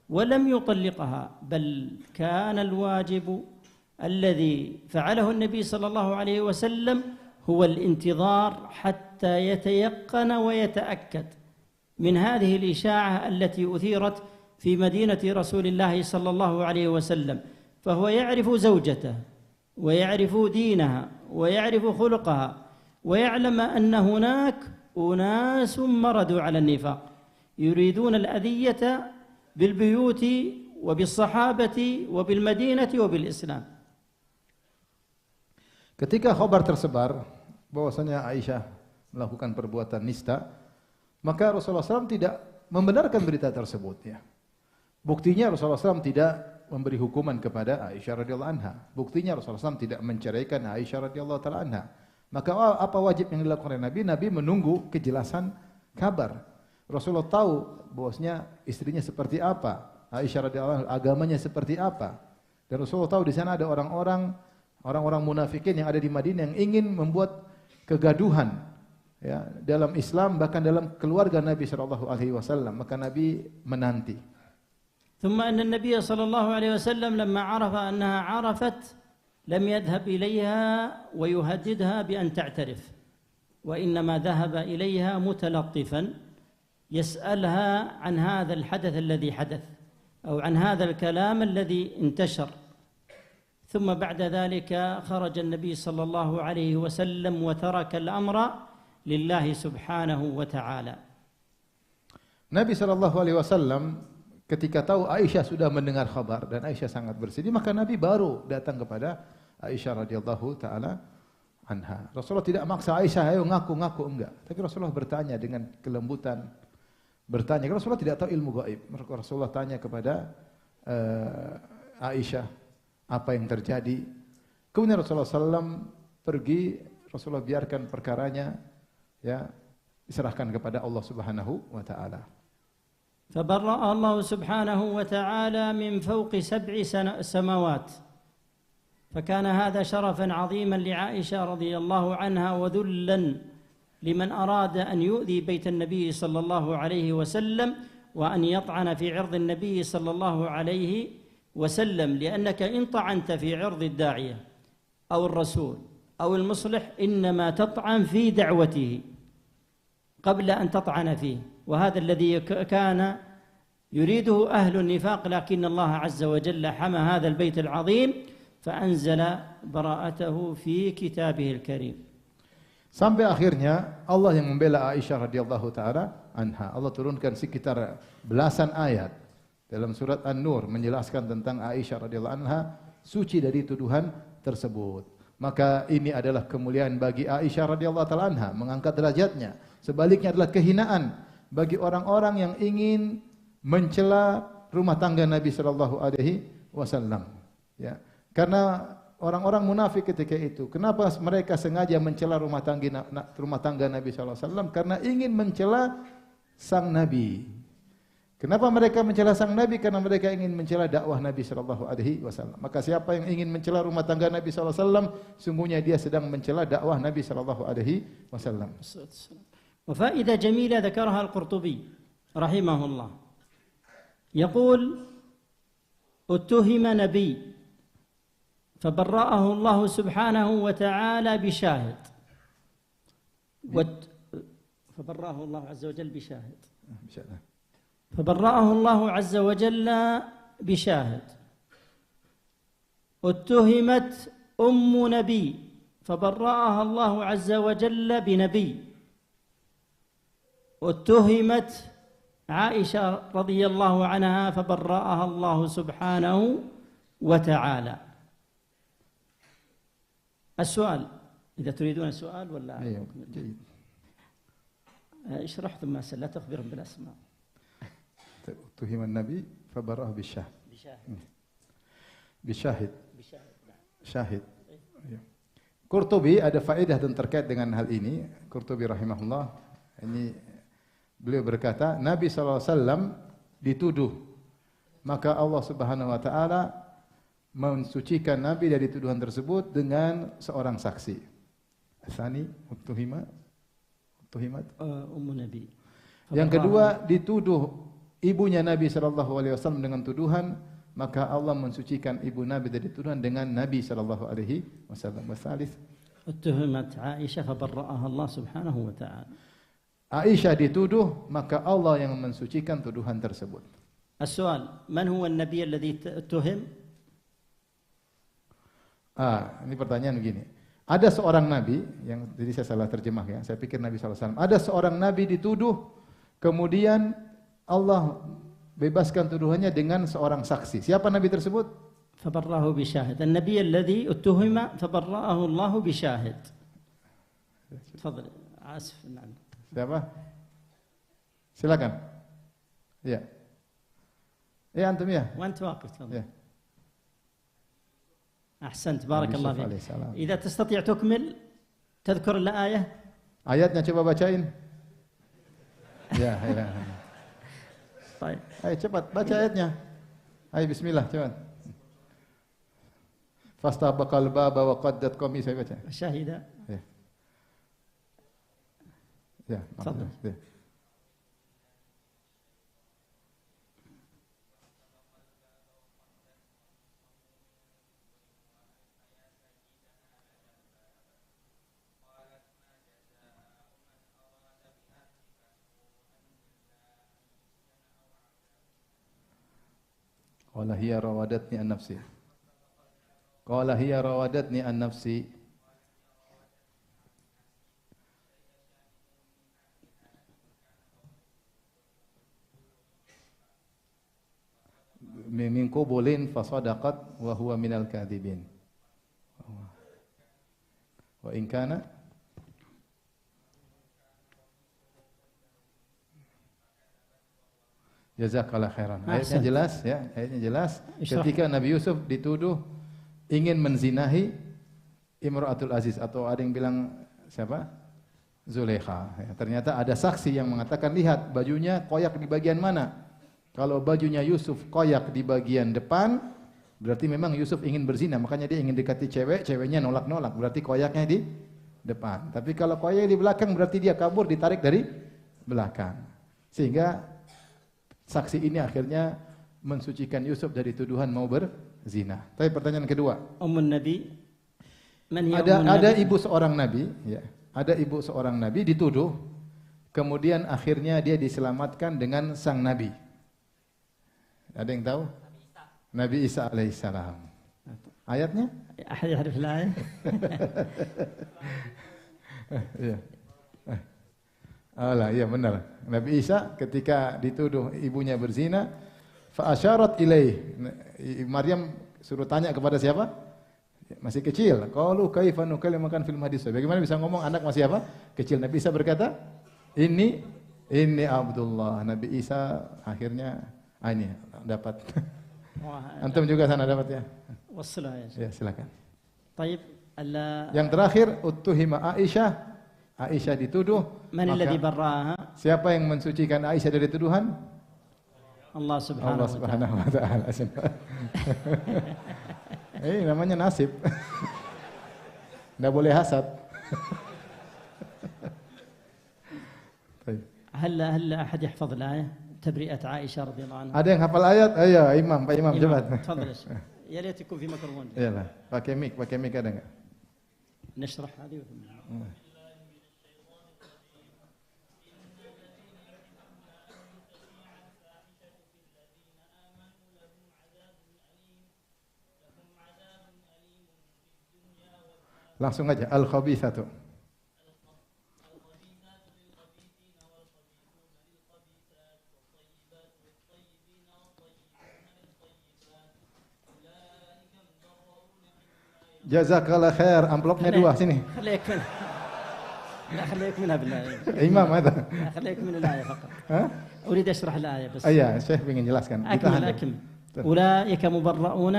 ولم يطلقها، بل كان الواجب الذي فعله النبي صلى الله عليه وسلم هو الانتظار حتى يتيقن ويتأكد من هذه الإشاعة التي أثيرت في مدينة رسول الله صلى الله عليه وسلم، فهو يعرف زوجته ويعرف دينها ويعرف خلقها ويعلم أن هناك أناس مردوا على النفاق يريدون الأذية بالبيوت وبالصحابة وبالمدينة وبالإسلام. Ketika khabar tersebar bahwasanya Aisyah melakukan perbuatan nista, maka Rasulullah SAW tidak membenarkan berita tersebut. Ya. Buktinya Rasulullah SAW tidak memberi hukuman kepada Aisyah radhiyallahu anha. Buktinya Rasulullah SAW tidak menceraikan Aisyah radhiyallahu taala anha. Maka apa wajib yang dilakukan oleh Nabi? Nabi menunggu kejelasan kabar. Rasulullah tahu bahwasanya istrinya seperti apa, Aisyah radhiyallahu anha agamanya seperti apa. Dan Rasulullah tahu di sana ada orang-orang munafikin yang ada di Madinah yang ingin membuat kegaduhan, ya, dalam Islam bahkan dalam keluarga Nabi sallallahu alaihi wasallam. Maka Nabi menanti. ثم أن النبي صلى الله عليه وسلم لما عرف أنها عرفت لم يذهب إليها ويهددها بأن تعترف، وإنما ذهب إليها متلطفا يسألها عن هذا الحدث الذي حدث أو عن هذا الكلام الذي انتشر. ثم بعد ذلك خرج النبي صلى الله عليه وسلم وترك الأمر لله سبحانه وتعالى. Nabi SAW ketika tahu Aisyah sudah mendengar kabar dan Aisyah sangat bersedih, maka Nabi baru datang kepada Aisyah radhiyallahu taala anha. Rasulullah tidak maksa Aisyah, ayo ngaku enggak. Tapi Rasulullah bertanya dengan kelembutan, bertanya. Rasulullah tidak tahu ilmu gaib. Rasulullah tanya kepada Aisyah apa yang terjadi. Kemudian Rasulullah SAW pergi, Rasulullah biarkan perkaranya ya diserahkan kepada Allah Subhanahu wa taala. فبرأ الله سبحانه وتعالى من فوق 7 سماوات، فكان هذا شرفا عظيما لعائشة رضي الله عنها وذلا لمن أراد أن يؤذي بيت النبي صلى الله عليه وسلم وأن يطعن في عرض النبي صلى الله عليه وسلم، لأنك إن طعنت في عرض الداعية أو الرسول أو المصلح إنما تطعن في دعوته قبل أن تطعن فيه، وهذا الذي كان يريده أهل النفاق، لكن الله عز وجل حمى هذا البيت العظيم فأنزل براءته في كتابه الكريم. Sampai akhirnya Allah yang membela Aisyah radhiyallahu taala anha. Allah turunkan sekitar belasan ayat dalam surat An-Nur menjelaskan tentang Aisyah radhiyallahu anha suci dari tuduhan tersebut. Maka ini adalah kemuliaan bagi Aisyah radhiyallahu taala anha, mengangkat derajatnya. Sebaliknya adalah kehinaan bagi orang-orang yang ingin mencela rumah tangga Nabi sallallahu alaihi wasallam. Ya. Karena orang-orang munafik ketika itu, kenapa mereka sengaja mencela rumah tangga Nabi sallallahu alaihi wasallam? Karena ingin mencela sang Nabi. Kenapa mereka mencela sang Nabi? Karena mereka ingin mencela dakwah Nabi sallallahu alaihi wasallam. Maka siapa yang ingin mencela rumah tangga Nabi sallallahu alaihi wasallam, sungguhnya dia sedang mencela dakwah Nabi sallallahu alaihi wasallam. وفائدة جميلة ذكرها القرطبي رحمه الله، يقول: اتهم نبي فبرأه الله سبحانه وتعالى بشاهد، فبرأه الله عز وجل بشاهد، فبرأه الله عز وجل بشاهد. اتهمت أم نبي فبرأها الله عز وجل بنبي. اتهمت عائشة رضي الله عنها فبرأها الله سبحانه وتعالى. السؤال، إذا تريدون السؤال ولا جيد. اشرح ثم أسأل، لا تخبرهم بالأسماء. اتهم النبي فبرأه بالشاهد. بشاهد. Syahid. Qurtubi ada faedah terkait dengan hal ini. Qurtubi rahimahullah, ini beliau berkata, Nabi SAW dituduh, maka Allah Subhanahu Wa Taala mensucikan Nabi dari tuduhan tersebut dengan seorang saksi. Asani, utuhimat. Ummu Nabi. Yang kedua, dituduh ibunya Nabi SAW dengan tuduhan, maka Allah mensucikan ibu Nabi dari tuduhan dengan Nabi SAW. Wasalis. utuhimat Aisyah fabarra'aha Allah Subhanahu wa Ta'ala. Aisyah dituduh, maka Allah yang mensucikan tuduhan tersebut. As-soal, man huwa an-nabiy alladhi tuhim? Ini pertanyaan begini. Ada seorang nabi, yang jadi saya salah terjemah ya. Saya pikir Nabi SAW. Ada seorang nabi dituduh, kemudian Allah bebaskan tuduhannya dengan seorang saksi. Siapa nabi tersebut? Fabarrahu bisyahid. An-nabiy alladhi utuhima fabarra'ahu Allah bisyahid. Tafadhal. Asif. Na'am. Siapa? Silakan. Ya. Ya antum ya. وأنت واقف تفضل. Ya. أحسنت بارك الله عليه فيك. السلام. إذا تستطيع تكمل تذكر الآية. Ayatnya coba bacain. Ya. طيب. Ayo cepat baca ayatnya. Ayo bismillah cepat. Fastabaqal baba wa qaddat qami, saya baca. شاهد. Ya. Ya, تفضل. ya. Qala hiya rawadatni an nafsi. Qala hiya rawadatni an nafsi. Min qubulin fasadaqat wa huwa minal kadhibin. Wa in kana jazakallahu khairan. Ayatnya jelas ya, ayatnya jelas. Ketika Nabi Yusuf dituduh ingin menzinahi Imra'atul Aziz, atau ada yang bilang siapa? Zulaikha. Ya, ternyata ada saksi yang mengatakan, lihat bajunya koyak di bagian mana? Kalau bajunya Yusuf koyak di bagian depan, berarti memang Yusuf ingin berzina, makanya dia ingin dekati cewek, ceweknya nolak-nolak, berarti koyaknya di depan. Tapi kalau koyak di belakang, berarti dia kabur, ditarik dari belakang. Sehingga saksi ini akhirnya mensucikan Yusuf dari tuduhan mau berzina. Tapi pertanyaan kedua. Ummun Nabi. Ada ibu seorang nabi, ya. Ada ibu seorang nabi dituduh, kemudian akhirnya dia diselamatkan dengan sang nabi. Ada yang tahu? Nabi Isa alaihissalam. Ayatnya? Ahad yahrif al-ayah. Iya. Alah, iya benar. Nabi Isa ketika dituduh ibunya berzina, fa asyarat ilaih. Maryam suruh tanya kepada siapa? Masih kecil. Qalu kaifa nukallimukan fil mahdi. Bagaimana bisa ngomong anak masih apa? Kecil. Nabi Isa berkata, "Ini Abdullah." Nabi Isa akhirnya ini dapat. Antum juga sana dapat ya? Wassalah ya. Ya, silakan. Baik, yang terakhir uttuhima Aisyah. Aisyah dituduh. Man alladhi barra'aha? Siapa yang mensucikan Aisyah dari tuduhan? Allah Subhanahu wa taala. Namanya nasib. Enggak boleh hasad. هل أحد يحفظ الآية تبرئة عائشة رضي الله عنها؟ Ada yang hafal ayat? Ayo, Imam, Pak Imam, coba. تفضل يا شيخ. يا ريت يكون في ميكروفون. Iyalah, pakai mic ada enggak? نشرح هذه. Langsung aja, al-khabithatu. Jazakallah khair, amplopnya 2 sini. خليك من لا خليك منها بالله. Imam ada. خليك من الآية فقط. أريد أشرح الآية بس. Iya, Syekh ingin jelaskan. أكمل. أولئك مبرؤون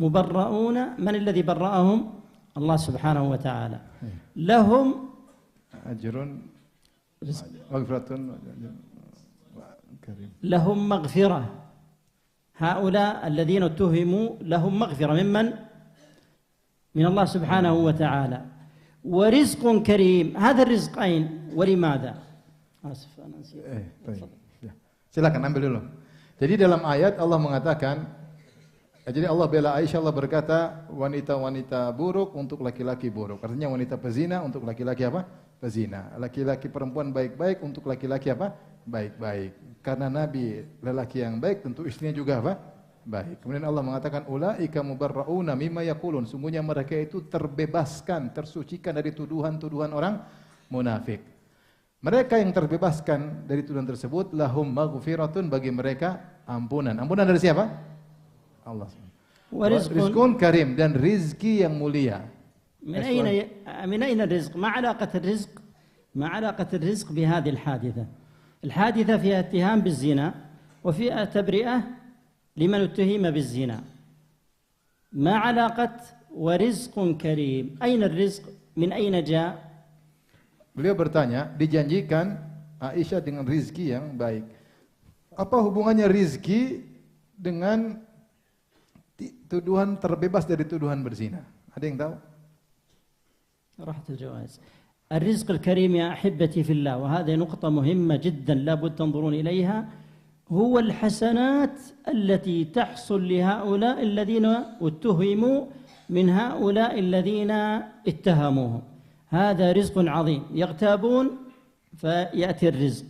مبرؤون. من الذي برأهم؟ الله سبحانه وتعالى. لهم أجر مغفرة لهم مغفرة. هؤلاء الذين اتهموا لهم مغفرة من الله سبحانه وتعالى ورزق كريم. هذا الرزق أين ولماذا؟ آسف أنا نسيت. Silakan ambil dulu. Jadi dalam ayat Allah mengatakan, jadi Allah bela Aisyah, Allah berkata wanita-wanita buruk untuk laki-laki buruk. Artinya wanita pezina untuk laki-laki apa? Pezina. Laki-laki perempuan baik-baik untuk laki-laki apa? Baik-baik. Karena Nabi lelaki yang baik, tentu istrinya juga apa? Baik. Kemudian Allah mengatakan ulaika mubarrauna mimma yaqulun. Sungguhnya mereka itu terbebaskan, tersucikan dari tuduhan-tuduhan orang munafik. Mereka yang terbebaskan dari tuduhan tersebut lahum maghfiratun, bagi mereka ampunan. Ampunan dari siapa? Allah. Rizqun karim, dan rizki yang mulia. من أين الرزق؟ ما علاقة الرزق بهذه الحادثة؟ الحادثة فيها اتهام بالزنا وفيها تبرئة لمن اتهم بالزنا. ما علاقة ورزق كريم؟ أين الرزق؟ من أين جاء؟ Beliau bertanya, dijanjikan Aisyah dengan rizki yang baik. Apa hubungannya rizki dengan tuduhan, terbebas dari tuduhan berzina? Ada yang tahu? راحت الجواز. الرزق الكريم يا أحبتي في الله، وهذه نقطة مهمة جدا لابد تنظرون إليها، هو الحسنات التي تحصل لهؤلاء الذين اتهموا من هؤلاء الذين اتهموهم. هذا رزق عظيم، يغتابون فيأتي الرزق،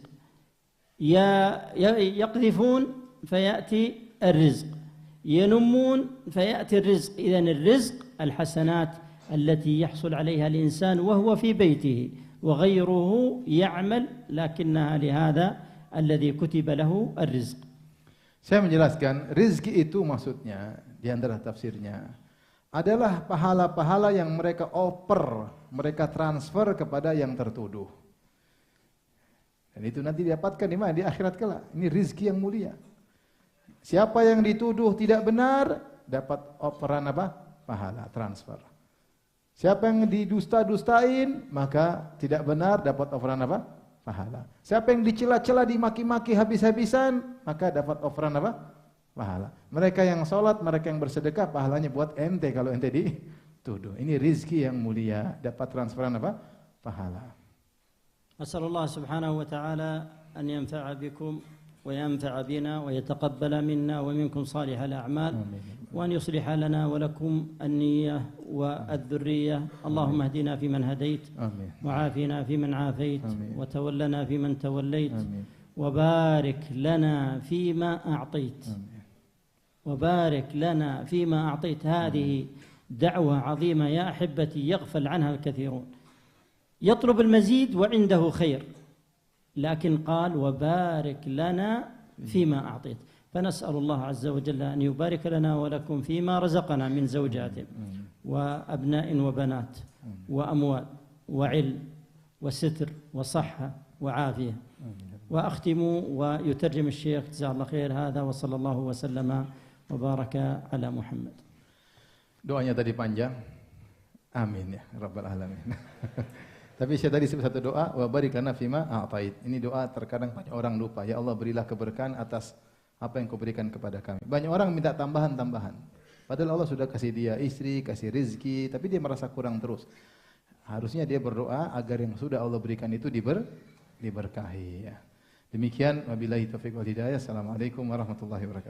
يقذفون فيأتي الرزق، ينمون فيأتي الرزق. إذن الرزق الحسنات التي يحصل عليها الإنسان وهو في بيته، وغيره يعمل لكنها لهذا الذي كتب له الرزق. Saya menjelaskan, rizki itu maksudnya di antara tafsirnya adalah pahala-pahala yang mereka oper, mereka transfer kepada yang tertuduh. Dan itu nanti didapatkan di mana? Di akhirat kelak. Ini rizki yang mulia. Siapa yang dituduh tidak benar, dapat operan apa? Pahala, transfer. Siapa yang didusta-dustain, maka tidak benar, dapat operan apa? Pahala. Siapa yang dicela-cela, dimaki-maki habis-habisan, maka dapat operan apa? Pahala. Mereka yang sholat, mereka yang bersedekah, pahalanya buat ente kalau ente dituduh. Ini rizki yang mulia, dapat transferan apa? Pahala. أسأل الله سبحانه وتعالى أن ينفع بكم وينفع بنا ويتقبل منا ومنكم صالح الأعمال، وأن يصلح لنا ولكم النية والذرية. اللهم اهدنا فيمن هديت، وعافنا فيمن عافيت، وتولنا فيمن توليت، وبارك لنا فيما أعطيت، وبارك لنا فيما أعطيت. هذه دعوة عظيمة يا أحبتي يغفل عنها الكثيرون. يطلب المزيد وعنده خير، لكن قال وبارك لنا فيما أعطيت. فنسأل الله عز وجل أن يبارك لنا ولكم فيما رزقنا من زوجات وأبناء وبنات وأموال وعلم وستر وصحة وعافية. وأختم ويترجم الشيخ جزاه الله خير هذا، وصلى الله وسلم وبارك على محمد. Doanya tadi panjang. Amin ya Rabbal Alamin. Tapi saya tadi sebut satu doa, wa barik lana fima a'tait. Ini doa terkadang banyak orang lupa. Ya Allah, berilah keberkahan atas apa yang Kau berikan kepada kami. Banyak orang minta tambahan-tambahan. Padahal Allah sudah kasih dia istri, kasih rezeki, tapi dia merasa kurang terus. Harusnya dia berdoa agar yang sudah Allah berikan itu diberkahi ya. Demikian wabillahi taufiq wal hidayah. Assalamualaikum warahmatullahi wabarakatuh.